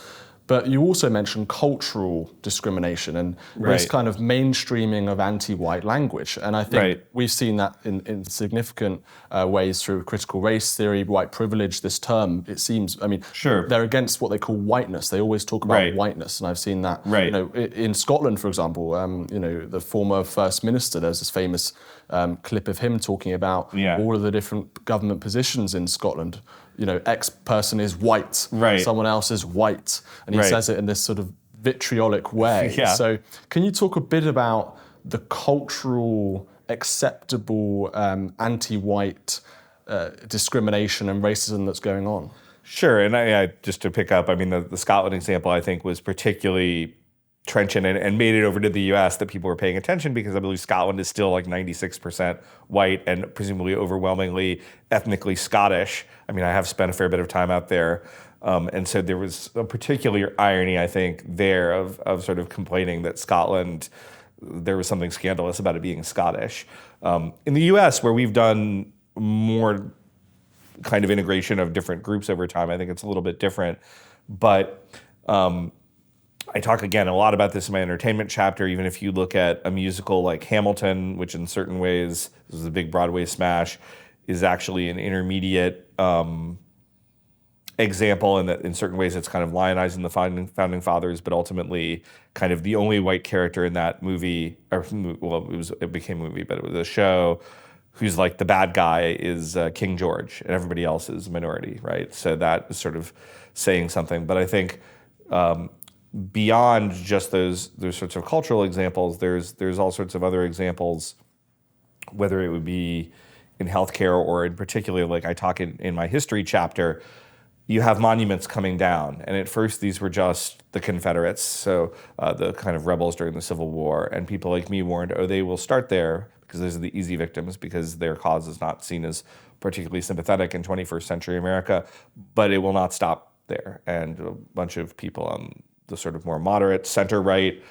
But you also mentioned cultural discrimination and this kind of mainstreaming of anti-white language. And I think we've seen that in significant ways through critical race theory, white privilege, this term, it seems, they're against what they call whiteness. They always talk about whiteness. And I've seen that, in Scotland, for example, the former First Minister, there's this famous clip of him talking about all of the different government positions in Scotland. X person is white, someone else is white, and he says it in this sort of vitriolic way. So can you talk a bit about the cultural, acceptable anti-white discrimination and racism that's going on? Sure, and I just to pick up, the Scotland example I think was particularly trenchant and made it over to the U.S. that people were paying attention because I believe Scotland is still like 96% white and presumably overwhelmingly ethnically Scottish. I have spent a fair bit of time out there. And so there was a particular irony, I think, there of sort of complaining that Scotland, there was something scandalous about it being Scottish. In the U.S., where we've done more kind of integration of different groups over time, I think it's a little bit different. But I talk again a lot about this in my entertainment chapter. Even if you look at a musical like Hamilton, which in certain ways this is a big Broadway smash, is actually an intermediate example in that in certain ways it's kind of lionizing the founding fathers, but ultimately kind of the only white character in that movie, it became a movie, but it was a show, who's like the bad guy is King George, and everybody else is minority, right? So that is sort of saying something. But I think beyond just those sorts of cultural examples, there's all sorts of other examples, whether it would be in healthcare or in particular, like I talk in my history chapter, you have monuments coming down. And at first these were just the Confederates, so the kind of rebels during the Civil War. And people like me warned, they will start there because those are the easy victims because their cause is not seen as particularly sympathetic in 21st century America, but it will not stop there. And a bunch of people on the sort of more moderate center-right,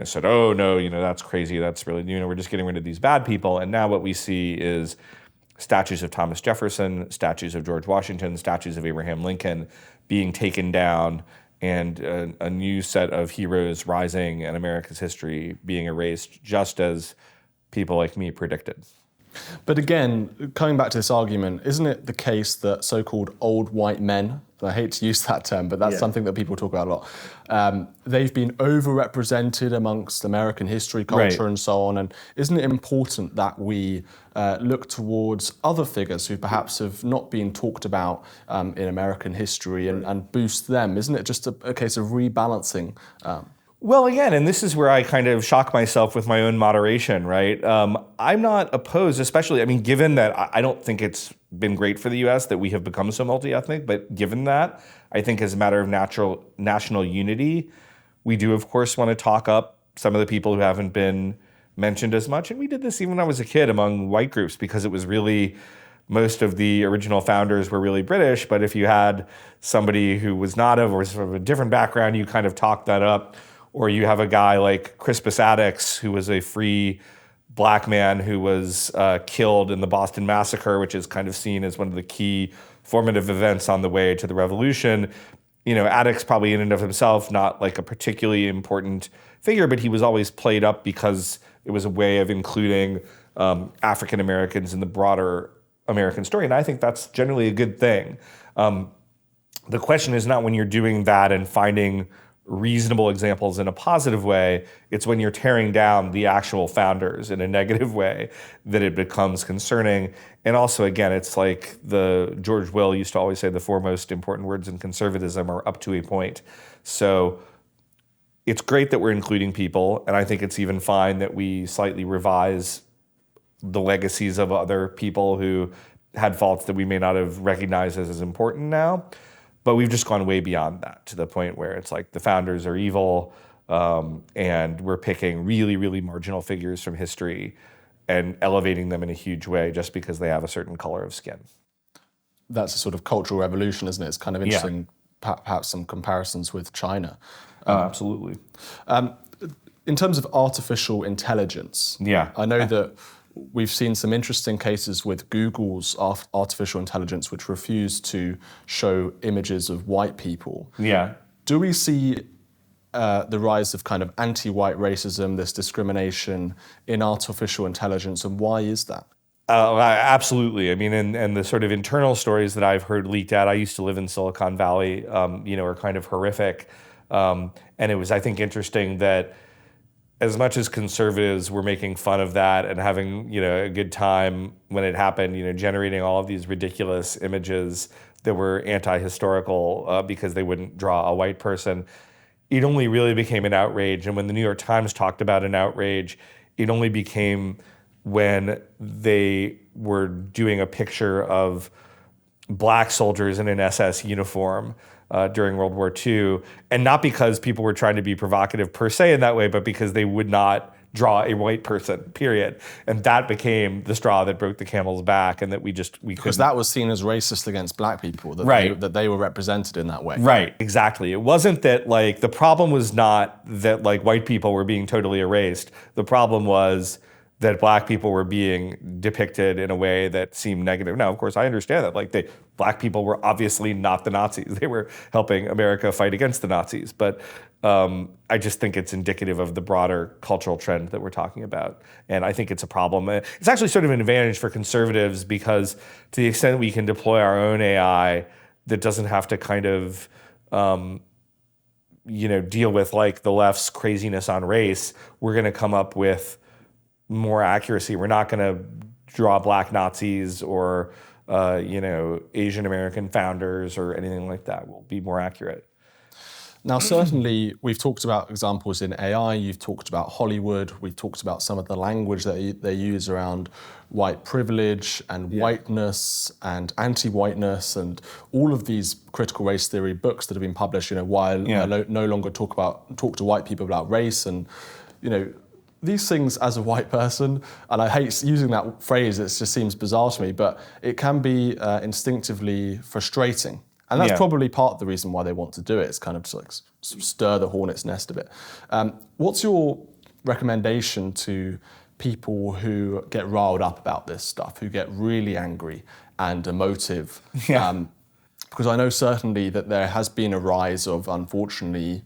said, oh, no, that's crazy. That's really, we're just getting rid of these bad people. And now what we see is statues of Thomas Jefferson, statues of George Washington, statues of Abraham Lincoln being taken down, and a new set of heroes rising in America's history being erased, just as people like me predicted. But again, coming back to this argument, isn't it the case that so-called old white men, I hate to use that term, but that's something that people talk about a lot, they've been overrepresented amongst American history, culture, and so on, and isn't it important that we look towards other figures who perhaps have not been talked about in American history and boost them? Isn't it just a case of rebalancing? Well, again, and this is where I kind of shock myself with my own moderation, right? I'm not opposed, especially, given that I don't think it's been great for the U.S. that we have become so multi-ethnic, but given that, I think as a matter of national unity, we do, of course, want to talk up some of the people who haven't been mentioned as much. And we did this even when I was a kid among white groups because it was really most of the original founders were really British, but if you had somebody who was not of or was from a different background, you kind of talked that up. Or you have a guy like Crispus Attucks, who was a free black man who was killed in the Boston Massacre, which is kind of seen as one of the key formative events on the way to the revolution. Attucks probably in and of himself, not like a particularly important figure, but he was always played up because it was a way of including African Americans in the broader American story. And I think that's generally a good thing. The question is not when you're doing that and finding reasonable examples in a positive way, it's when you're tearing down the actual founders in a negative way that it becomes concerning. And also, again, it's like the George Will used to always say the four most important words in conservatism are up to a point. So it's great that we're including people, and I think it's even fine that we slightly revise the legacies of other people who had faults that we may not have recognized as important now. But we've just gone way beyond that to the point where it's like the founders are evil, and we're picking really, really marginal figures from history and elevating them in a huge way just because they have a certain color of skin. That's a sort of cultural revolution, isn't it? It's kind of interesting, perhaps some comparisons with China. Absolutely. In terms of artificial intelligence, I know that we've seen some interesting cases with Google's artificial intelligence, which refused to show images of white people. Do we see the rise of kind of anti-white racism, this discrimination in artificial intelligence, and why is that? Absolutely. I mean, and the sort of internal stories that I've heard leaked out, I used to live in Silicon Valley, are kind of horrific. And it was, I think, interesting that as much as conservatives were making fun of that and having, a good time when it happened, generating all of these ridiculous images that were anti-historical because they wouldn't draw a white person, it only really became an outrage. And when the New York Times talked about an outrage, it only became when they were doing a picture of black soldiers in an SS uniform during World War II, and not because people were trying to be provocative per se in that way, but because they would not draw a white person, period. And that became the straw that broke the camel's back, and that we couldn't. Because that was seen as racist against black people, that they were represented in that way. Right, exactly. It wasn't that, the problem was not that, white people were being totally erased. The problem was that black people were being depicted in a way that seemed negative. Now, of course, I understand that. Black people were obviously not the Nazis. They were helping America fight against the Nazis. But I just think it's indicative of the broader cultural trend that we're talking about. And I think it's a problem. It's actually sort of an advantage for conservatives because to the extent we can deploy our own AI that doesn't have to kind of deal with the left's craziness on race, we're going to come up with more accuracy. We're not going to draw black Nazis or Asian American founders or anything like that. We'll be more accurate. Now, certainly, we've talked about examples in AI. You've talked about Hollywood. We've talked about some of the language that they use around white privilege and whiteness and anti-whiteness and all of these critical race theory books that have been published. Why no longer talk to white people about race and these things as a white person, and I hate using that phrase, it just seems bizarre to me, but it can be instinctively frustrating. And that's probably part of the reason why they want to do it. It's kind of to stir the hornet's nest a bit. What's your recommendation to people who get riled up about this stuff, who get really angry and emotive? Because I know certainly that there has been a rise of, unfortunately,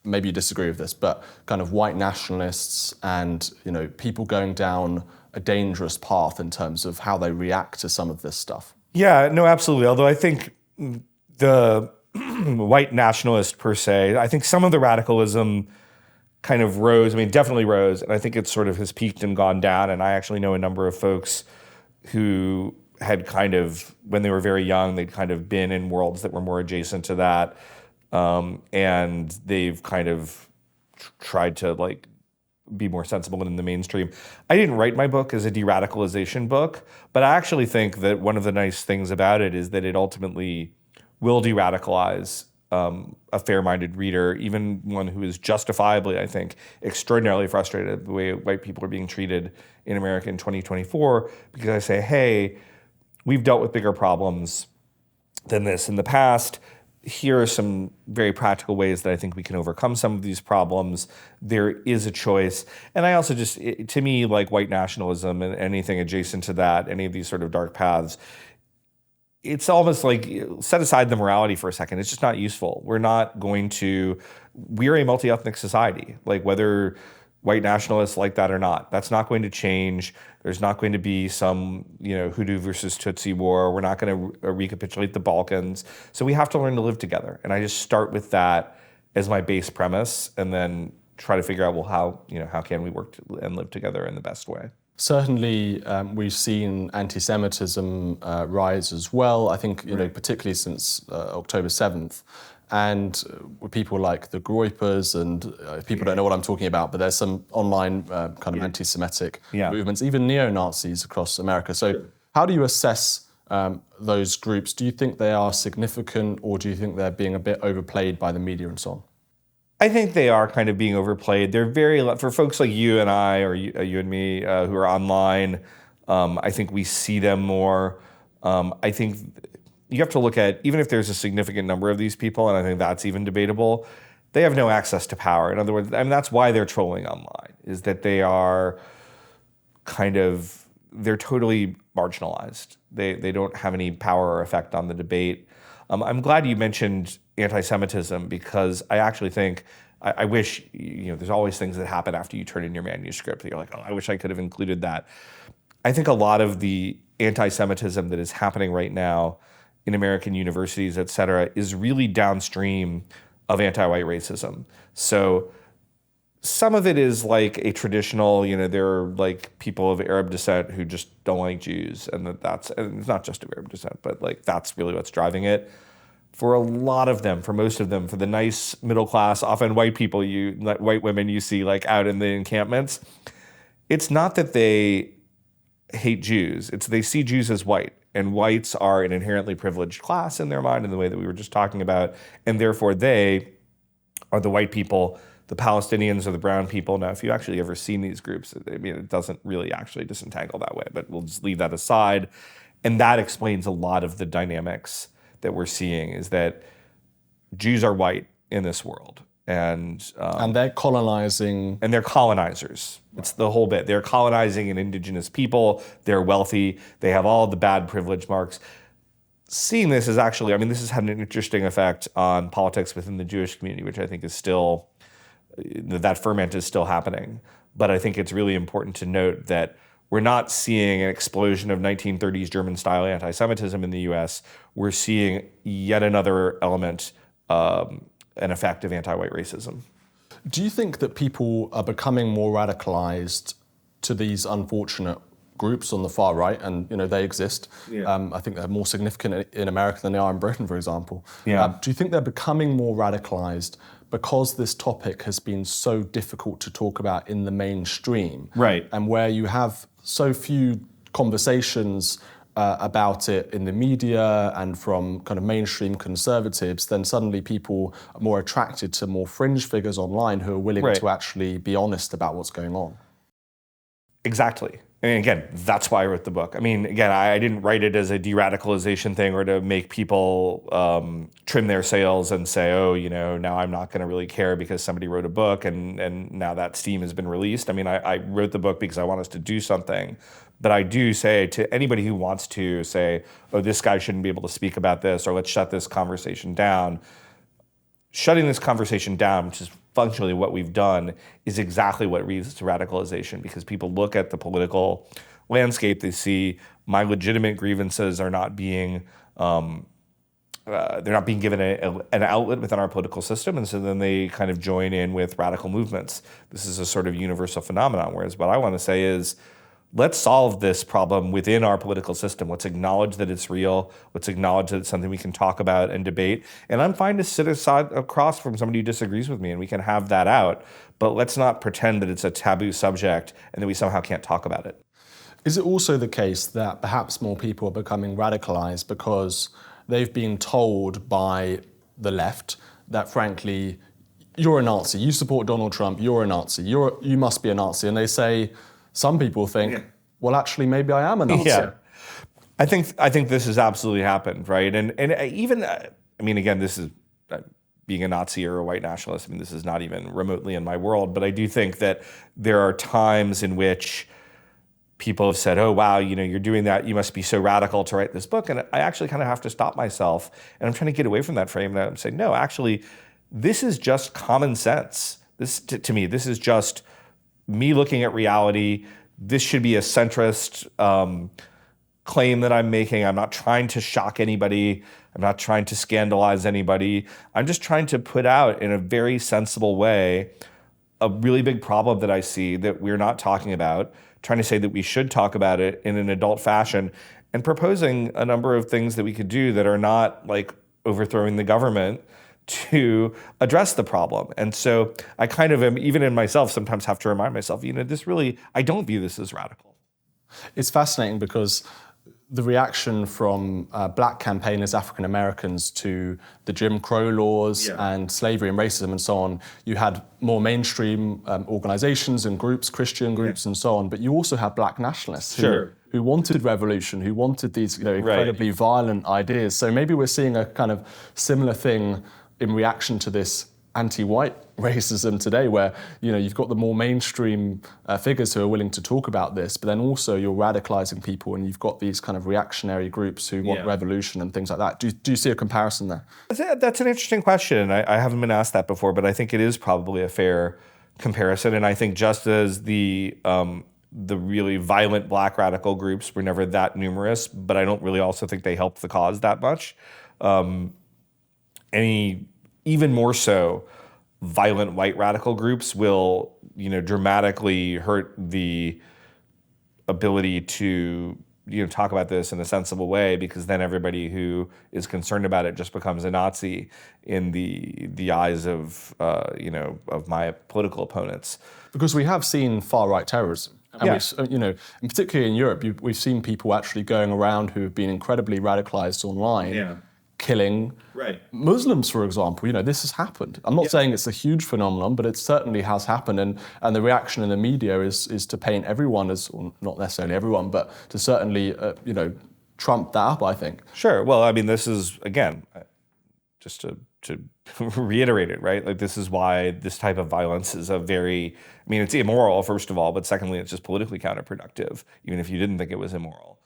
maybe you disagree with this, but kind of white nationalists and people going down a dangerous path in terms of how they react to some of this stuff. Yeah, no, absolutely. Although I think the white nationalist per se, I think some of the radicalism kind of rose. I mean, definitely rose, and I think it sort of has peaked and gone down. And I actually know a number of folks who had kind of, when they were very young, they'd kind of been in worlds that were more adjacent to that. And they've kind of tried to be more sensible in the mainstream. I didn't write my book as a de-radicalization book, but I actually think that one of the nice things about it is that it ultimately will de-radicalize a fair-minded reader, even one who is justifiably, I think, extraordinarily frustrated at the way white people are being treated in America in 2024, because I say, hey, we've dealt with bigger problems than this in the past. Here are some very practical ways that I think we can overcome some of these problems. There is a choice. And I also to me, like white nationalism and anything adjacent to that, any of these sort of dark paths, it's almost like set aside the morality for a second. It's just not useful. We're a multi-ethnic society, like whether white nationalists like that or not. That's not going to change. There's not going to be some, Hutu versus Tutsi war. We're not going to recapitulate the Balkans. So we have to learn to live together. And I just start with that as my base premise and then try to figure out, well, how can we work and live together in the best way? Certainly, we've seen anti-Semitism rise as well, I think, particularly since October 7th. And with people like the Groypers and people don't know what I'm talking about, but there's some online kind of anti-Semitic movements, even neo-Nazis across America. So how do you assess those groups? Do you think they are significant, or do you think they're being a bit overplayed by the media and so on? I think they are kind of being overplayed. They're for folks like you and I, or you and me, who are online. I think we see them more. I think you have to look at, even if there's a significant number of these people, and I think that's even debatable, they have no access to power. In other words, that's why they're trolling online, is that they are they're totally marginalized. They don't have any power or effect on the debate. I'm glad you mentioned anti-Semitism, because I actually think, I wish, there's always things that happen after you turn in your manuscript that you're like, oh, I wish I could have included that. I think a lot of the anti-Semitism that is happening right now in American universities, et cetera, is really downstream of anti-white racism. So some of it is like a traditional, there are like people of Arab descent who just don't like Jews, and and it's not just of Arab descent, but like that's really what's driving it. For a lot of them, for most of them, for the nice middle class, often white people, white women you see like out in the encampments, it's not that they hate Jews. It's they see Jews as white, and whites are an inherently privileged class in their mind in the way that we were just talking about, and therefore they are the white people. The Palestinians are the brown people. Now, if you actually ever seen these groups, it doesn't really actually disentangle that way, but we'll just leave that aside. And that explains a lot of the dynamics that we're seeing, is that Jews are white in this world. And they're colonizing. And they're colonizers. Right. It's the whole bit. They're colonizing an indigenous people. They're wealthy. They have all the bad privilege marks. Seeing this is actually, this has had an interesting effect on politics within the Jewish community, which I think is still, that ferment is still happening. But I think it's really important to note that we're not seeing an explosion of 1930s German-style anti-Semitism in the U.S. We're seeing yet another element, an effect of anti-white racism. Do you think that people are becoming more radicalized to these unfortunate groups on the far right, and they exist? I think they're more significant in America than they are in Britain, for example. Do you think they're becoming more radicalized because this topic has been so difficult to talk about in the mainstream? Right. And where you have so few conversations about it in the media and from kind of mainstream conservatives, then suddenly people are more attracted to more fringe figures online who are willing to actually be honest about what's going on. Exactly. And again, that's why I wrote the book. Again, I didn't write it as a de-radicalization thing or to make people trim their sails and say, oh, now I'm not going to really care because somebody wrote a book and now that steam has been released. I wrote the book because I want us to do something. But I do say to anybody who wants to say, oh, this guy shouldn't be able to speak about this, or let's shut this conversation down. Shutting this conversation down, which is functionally what we've done, is exactly what leads to radicalization, because people look at the political landscape, they see my legitimate grievances are not being they're not being given an outlet within our political system, and so then they kind of join in with radical movements. This is a sort of universal phenomenon, whereas what I want to say is, let's solve this problem within our political system. Let's acknowledge that it's real. Let's acknowledge that it's something we can talk about and debate. And I'm fine to sit across from somebody who disagrees with me, and we can have that out. But let's not pretend that it's a taboo subject and that we somehow can't talk about it. Is it also the case that perhaps more people are becoming radicalized because they've been told by the left that, frankly, you're a Nazi, you support Donald Trump, you're a Nazi, you must be a Nazi. And they say, some people think, well, actually, maybe I am a Nazi. Yeah. I think this has absolutely happened, right? And even, I mean, again, this is being a Nazi or a white nationalist. I mean, this is not even remotely in my world, but I do think that there are times in which people have said, oh, wow, you're doing that. You must be so radical to write this book. And I actually kind of have to stop myself. And I'm trying to get away from that frame. And I'm saying, no, actually, this is just common sense. This, to me, this is just me looking at reality. This should be a centrist claim that I'm making. I'm not trying to shock anybody. I'm not trying to scandalize anybody. I'm just trying to put out in a very sensible way a really big problem that I see that we're not talking about, trying to say that we should talk about it in an adult fashion, and proposing a number of things that we could do that are not like overthrowing the government to address the problem. And so I kind of am, even in myself, sometimes have to remind myself, this really, I don't view this as radical. It's fascinating because the reaction from black campaigners, African Americans, to the Jim Crow laws and slavery and racism and so on, you had more mainstream organizations and groups, Christian groups and so on, but you also had black nationalists who wanted revolution, who wanted these incredibly violent ideas. So maybe we're seeing a kind of similar thing in reaction to this anti-white racism today, where you've got the more mainstream figures who are willing to talk about this, but then also you're radicalizing people, and you've got these kind of reactionary groups who want revolution and things like that. Do you see a comparison there? That's an interesting question. I haven't been asked that before, but I think it is probably a fair comparison. And I think just as the really violent black radical groups were never that numerous, but I don't really also think they helped the cause that much. Even more so, violent white radical groups will, dramatically hurt the ability to, talk about this in a sensible way, because then everybody who is concerned about it just becomes a Nazi in the eyes of, of my political opponents. Because we have seen far-right terrorism. And and particularly in Europe, we've seen people actually going around who have been incredibly radicalized online, killing Muslims, for example. This has happened. I'm not saying it's a huge phenomenon, but it certainly has happened. And the reaction in the media is to paint everyone as, or not necessarily everyone, but to certainly, trump that up, I think. Sure. Well, I mean, this is, again, just to reiterate it, right? Like, this is why this type of violence is it's immoral, first of all, but secondly, it's just politically counterproductive, even if you didn't think it was immoral.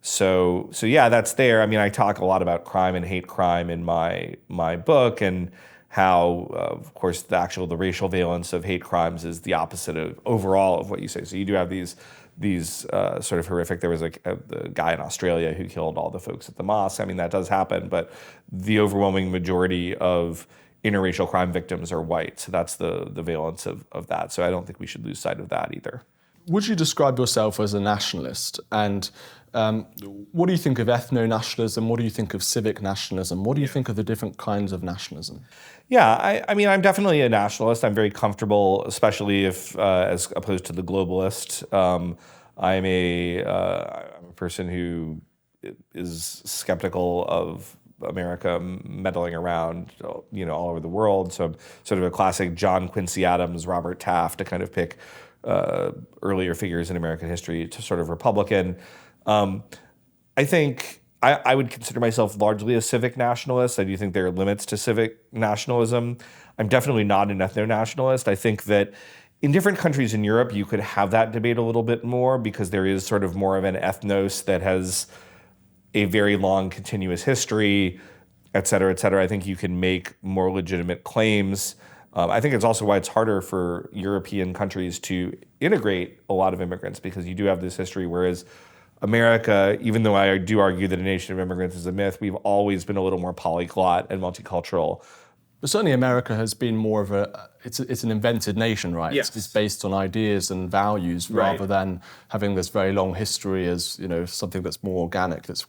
So yeah, that's there. I mean, I talk a lot about crime and hate crime in my book, and how, of course, the racial valence of hate crimes is the opposite of overall of what you say. So you do have these sort of horrific. There was a guy in Australia who killed all the folks at the mosque. I mean, that does happen, but the overwhelming majority of interracial crime victims are white. So that's the valence of that. So I don't think we should lose sight of that either. Would you describe yourself as a nationalist? And what do you think of ethno-nationalism? What do you think of civic nationalism? What do you think of the different kinds of nationalism? Yeah, I mean, I'm definitely a nationalist. I'm very comfortable, especially if, as opposed to the globalist. I'm a person who is skeptical of America meddling around, all over the world. So I'm sort of a classic John Quincy Adams, Robert Taft, to kind of pick earlier figures in American history, to sort of Republican. I think I would consider myself largely a civic nationalist. I do think there are limits to civic nationalism. I'm definitely not an ethno-nationalist. I think that in different countries in Europe, you could have that debate a little bit more, because there is sort of more of an ethnos that has a very long continuous history, et cetera, et cetera. I think you can make more legitimate claims. I think it's also why it's harder for European countries to integrate a lot of immigrants, because you do have this history, whereas America, even though I do argue that a nation of immigrants is a myth, we've always been a little more polyglot and multicultural. But certainly America has been more of it's an invented nation, right? Yes. It's based on ideas and values rather than having this very long history as something that's more organic, that's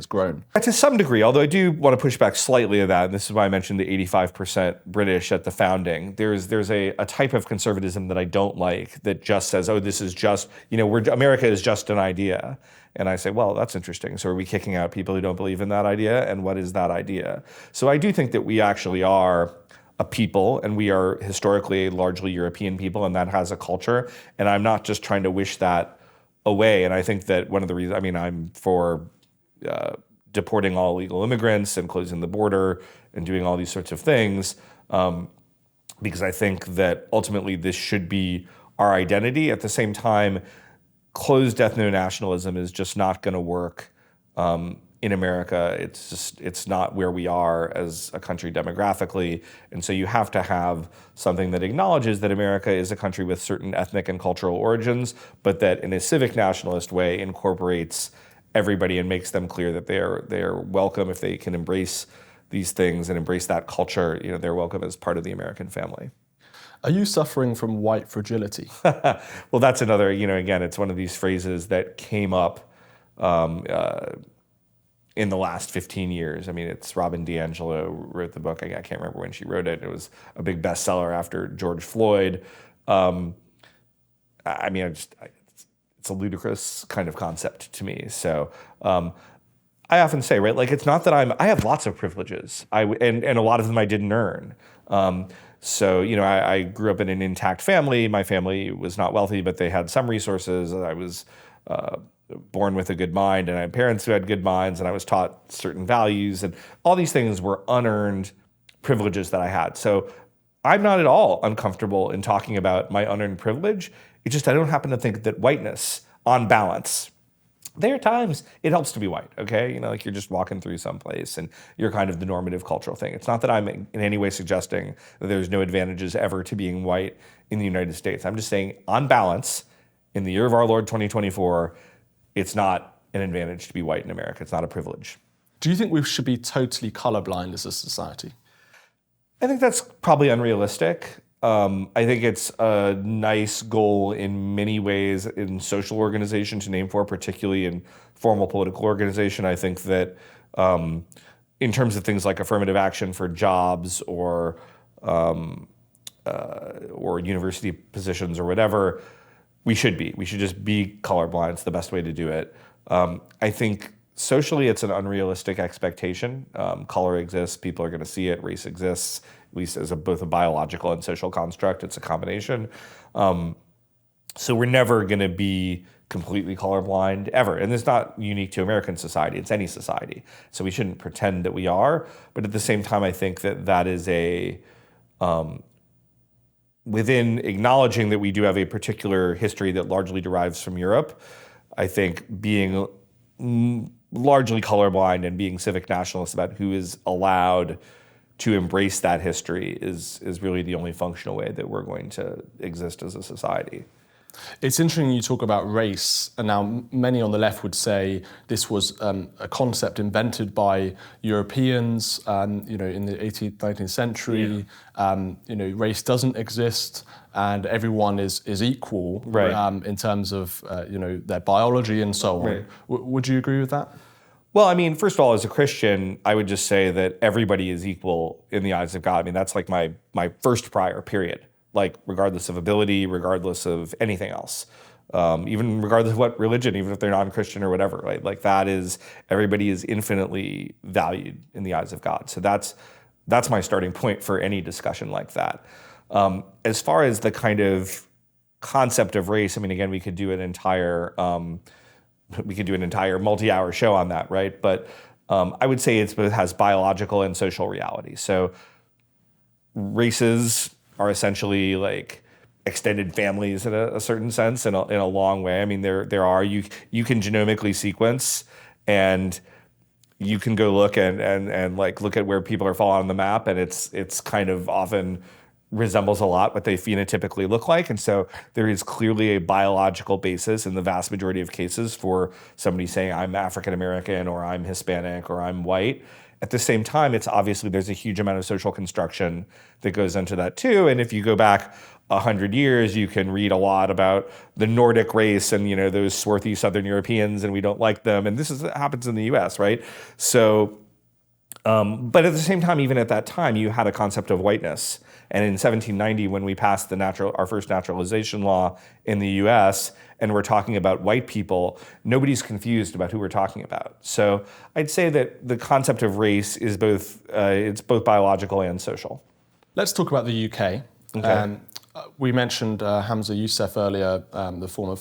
grown. To some degree, although I do want to push back slightly on that, and this is why I mentioned the 85% British at the founding. There's a type of conservatism that I don't like that just says, oh, this is just, America is just an idea. And I say, well, that's interesting. So are we kicking out people who don't believe in that idea? And what is that idea? So I do think that we actually are a people, and we are historically a largely European people, and that has a culture. And I'm not just trying to wish that away. And I think that one of the reasons, I'm for deporting all illegal immigrants and closing the border and doing all these sorts of things, because I think that ultimately this should be our identity. At the same time, closed ethno-nationalism is just not going to work in America. It's not where we are as a country demographically. And so you have to have something that acknowledges that America is a country with certain ethnic and cultural origins, but that in a civic nationalist way incorporates everybody and makes them clear that they are welcome if they can embrace these things and embrace that culture. They're welcome as part of the American family. Are you suffering from white fragility? Well, that's another, again, it's one of these phrases that came up in the last 15 years. It's Robin DiAngelo wrote the book. I can't remember when she wrote it. It was a big bestseller after George Floyd. It's a ludicrous kind of concept to me. So I often say, right, like it's not that I have lots of privileges. And a lot of them I didn't earn. So, I grew up in an intact family. My family was not wealthy, but they had some resources. I was born with a good mind, and I had parents who had good minds, and I was taught certain values, and all these things were unearned privileges that I had. So I'm not at all uncomfortable in talking about my unearned privilege. It's just I don't happen to think that whiteness, on balance, there are times it helps to be white, okay? Like you're just walking through someplace and you're kind of the normative cultural thing. It's not that I'm in any way suggesting that there's no advantages ever to being white in the United States. I'm just saying, on balance, in the year of our Lord 2024, it's not an advantage to be white in America. It's not a privilege. Do you think we should be totally colorblind as a society? I think that's probably unrealistic. I think it's a nice goal in many ways in social organization to aim for, particularly in formal political organization. I think that in terms of things like affirmative action for jobs or university positions or whatever, we should be. We should just be colorblind. It's the best way to do it. I think socially it's an unrealistic expectation. Color exists. People are going to see it. Race exists, at least as both a biological and social construct. It's a combination. So we're never going to be completely colorblind ever. And it's not unique to American society. It's any society. So we shouldn't pretend that we are. But at the same time, I think that is within acknowledging that we do have a particular history that largely derives from Europe, I think being largely colorblind and being civic nationalist about who is allowed to embrace that history is really the only functional way that we're going to exist as a society. It's interesting you talk about race, and now many on the left would say this was a concept invented by Europeans, in the 18th, 19th century. Yeah. Race doesn't exist, and everyone is equal, right, in terms of their biology and so on. Right. Would you agree with that? Well, first of all, as a Christian, I would just say that everybody is equal in the eyes of God. That's like my first prior, period. Like regardless of ability, regardless of anything else, even regardless of what religion, even if they're non-Christian or whatever, right? Like everybody is infinitely valued in the eyes of God. So that's my starting point for any discussion like that. As far as the kind of concept of race, again, we could do an entire multi-hour show on that, right? But I would say it has biological and social reality. So races are essentially like extended families in a certain sense, in a long way. There are you can genomically sequence, and you can go look and like look at where people are falling on the map, and it's kind of often resembles a lot what they phenotypically look like. And so there is clearly a biological basis in the vast majority of cases for somebody saying I'm African American or I'm Hispanic or I'm white. At the same time, it's obviously there's a huge amount of social construction that goes into that too. And if you go back 100 years, you can read a lot about the Nordic race and, those swarthy Southern Europeans, and we don't like them. And happens in the US, right? So, but at the same time, even at that time, you had a concept of whiteness. And in 1790, when we passed our first naturalization law in the US, and we're talking about white people, nobody's confused about who we're talking about. So I'd say that the concept of race is it's both biological and social. Let's talk about the UK. Okay. We mentioned Hamza Youssef earlier, the former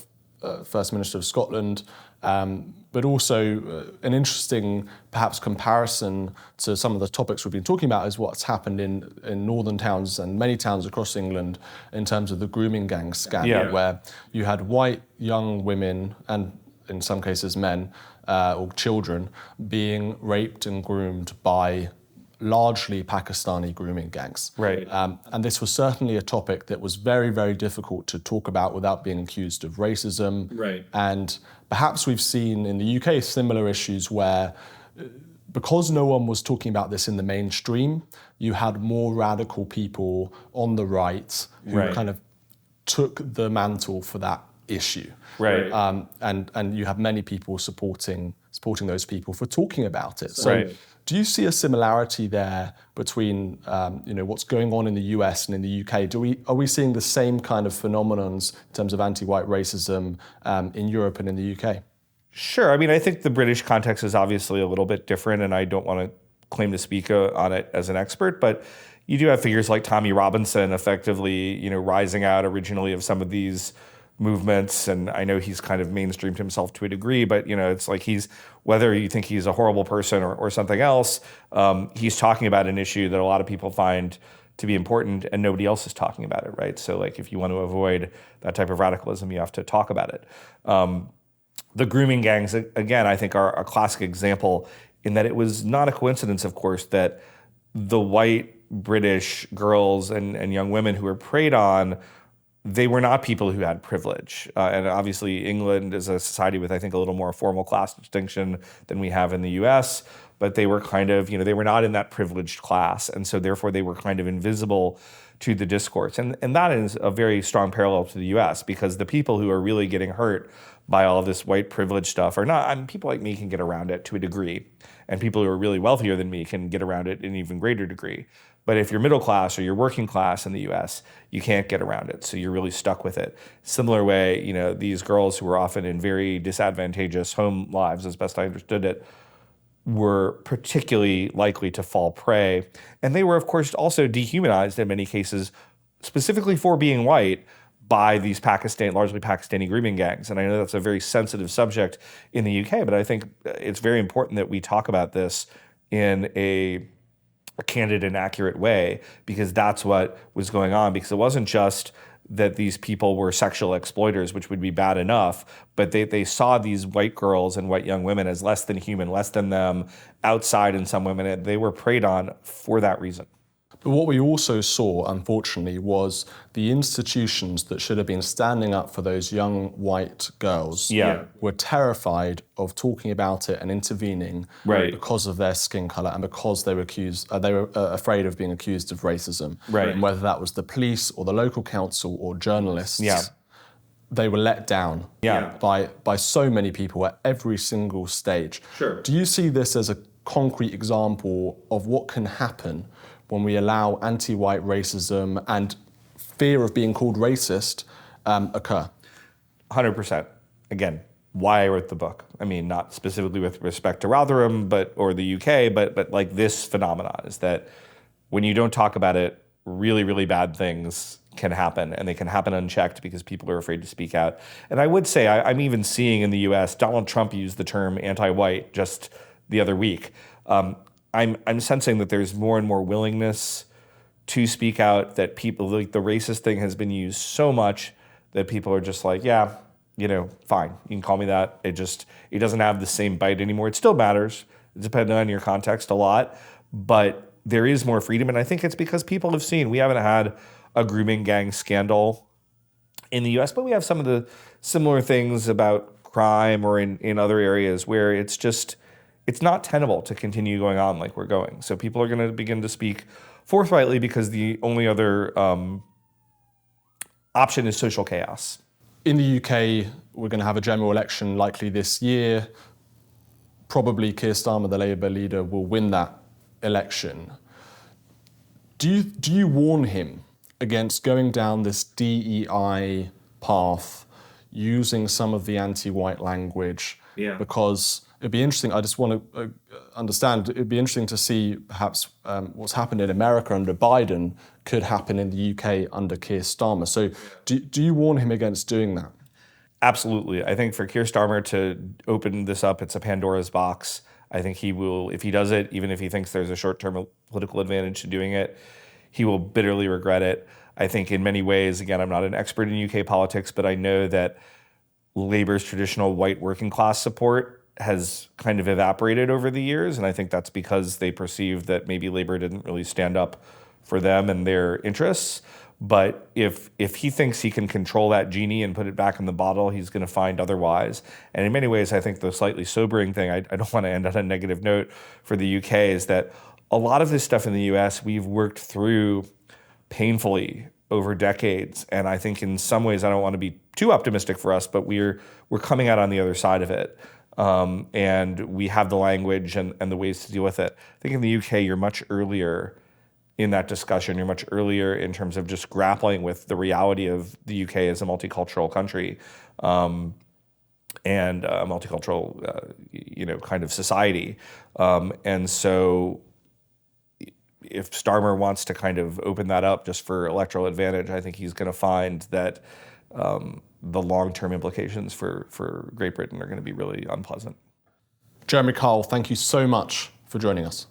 First Minister of Scotland, but also an interesting, perhaps, comparison to some of the topics we've been talking about is what's happened in northern towns and many towns across England in terms of the grooming gang scandal, where you had white young women and in some cases men or children being raped and groomed by largely Pakistani grooming gangs. Right. And this was certainly a topic that was very, very difficult to talk about without being accused of racism. Right. And perhaps we've seen in the UK similar issues where, because no one was talking about this in the mainstream, you had more radical people on the right who kind of took the mantle for that issue. Right. And you have many people supporting those people for talking about it. So do you see a similarity there between what's going on in the US and in the UK? Are we seeing the same kind of phenomenons in terms of anti-white racism in Europe and in the UK? Sure. I mean, I think the British context is obviously a little bit different, and I don't want to claim to speak on it as an expert, but you do have figures like Tommy Robinson effectively, rising out originally of some of these movements, and I know he's kind of mainstreamed himself to a degree, but it's like whether you think he's a horrible person or something else, he's talking about an issue that a lot of people find to be important and nobody else is talking about it, right? So like if you want to avoid that type of radicalism, you have to talk about it. The grooming gangs, again, I think are a classic example in that it was not a coincidence, of course, that the white British girls and young women who were preyed on, they were not people who had privilege. And obviously England is a society with, I think, a little more formal class distinction than we have in the US, but they were kind of, they were not in that privileged class. And so therefore they were kind of invisible to the discourse. And that is a very strong parallel to the US, because the people who are really getting hurt by all of this white privilege stuff are not, people like me can get around it to a degree, and people who are really wealthier than me can get around it in an even greater degree. But if you're middle class or you're working class in the US, you can't get around it. So you're really stuck with it. Similar way, these girls who were often in very disadvantageous home lives, as best I understood it, were particularly likely to fall prey. And they were, of course, also dehumanized in many cases, specifically for being white, by these largely Pakistani grooming gangs. And I know that's a very sensitive subject in the UK, but I think it's very important that we talk about this in a candid and accurate way, because that's what was going on. Because it wasn't just that these people were sexual exploiters, which would be bad enough, but they saw these white girls and white young women as less than human, less than them, outside in some women. They were preyed on for that reason. But what we also saw, unfortunately, was the institutions that should have been standing up for those young white girls were terrified of talking about it and intervening because of their skin color and because they were afraid of being accused of racism. Right. And whether that was the police or the local council or journalists, they were let down by so many people at every single stage. Sure. Do you see this as a concrete example of what can happen when we allow anti-white racism and fear of being called racist occur? 100%. Again, why I wrote the book. I mean, not specifically with respect to Rotherham or the UK, but like this phenomenon is that when you don't talk about it, really, really bad things can happen, and they can happen unchecked because people are afraid to speak out. And I would say I'm even seeing in the US, Donald Trump used the term anti-white just the other week. I'm sensing that there's more and more willingness to speak out, that people, like the racist thing has been used so much that people are just like, fine, you can call me that. It doesn't have the same bite anymore. It still matters, depending on your context a lot, but there is more freedom. And I think it's because people have seen, we haven't had a grooming gang scandal in the US, but we have some of the similar things about crime or in other areas where it's just, it's not tenable to continue going on like we're going. So people are going to begin to speak forthrightly because the only other option is social chaos. In the UK, we're going to have a general election likely this year. Probably Keir Starmer, the Labour leader, will win that election. Do you warn him against going down this DEI path, using some of the anti-white language? Yeah. Because it'd be interesting, I just want to understand, it'd be interesting to see perhaps what's happened in America under Biden could happen in the UK under Keir Starmer. So do you warn him against doing that? Absolutely. I think for Keir Starmer to open this up, it's a Pandora's box. I think he will, if he does it, even if he thinks there's a short-term political advantage to doing it, he will bitterly regret it. I think in many ways, again, I'm not an expert in UK politics, but I know that Labour's traditional white working class support has kind of evaporated over the years. And I think that's because they perceived that maybe Labour didn't really stand up for them and their interests. But if he thinks he can control that genie and put it back in the bottle, he's going to find otherwise. And in many ways, I think the slightly sobering thing, I don't want to end on a negative note for the UK, is that a lot of this stuff in the US we've worked through painfully over decades. And I think in some ways, I don't want to be too optimistic for us, but we're coming out on the other side of it. And we have the language and the ways to deal with it. I think in the UK, you're much earlier in that discussion. You're much earlier in terms of just grappling with the reality of the UK as a multicultural country and a multicultural, kind of society. And so if Starmer wants to kind of open that up just for electoral advantage, I think he's going to find that the long-term implications for Great Britain are going to be really unpleasant. Jeremy Kyle, thank you so much for joining us.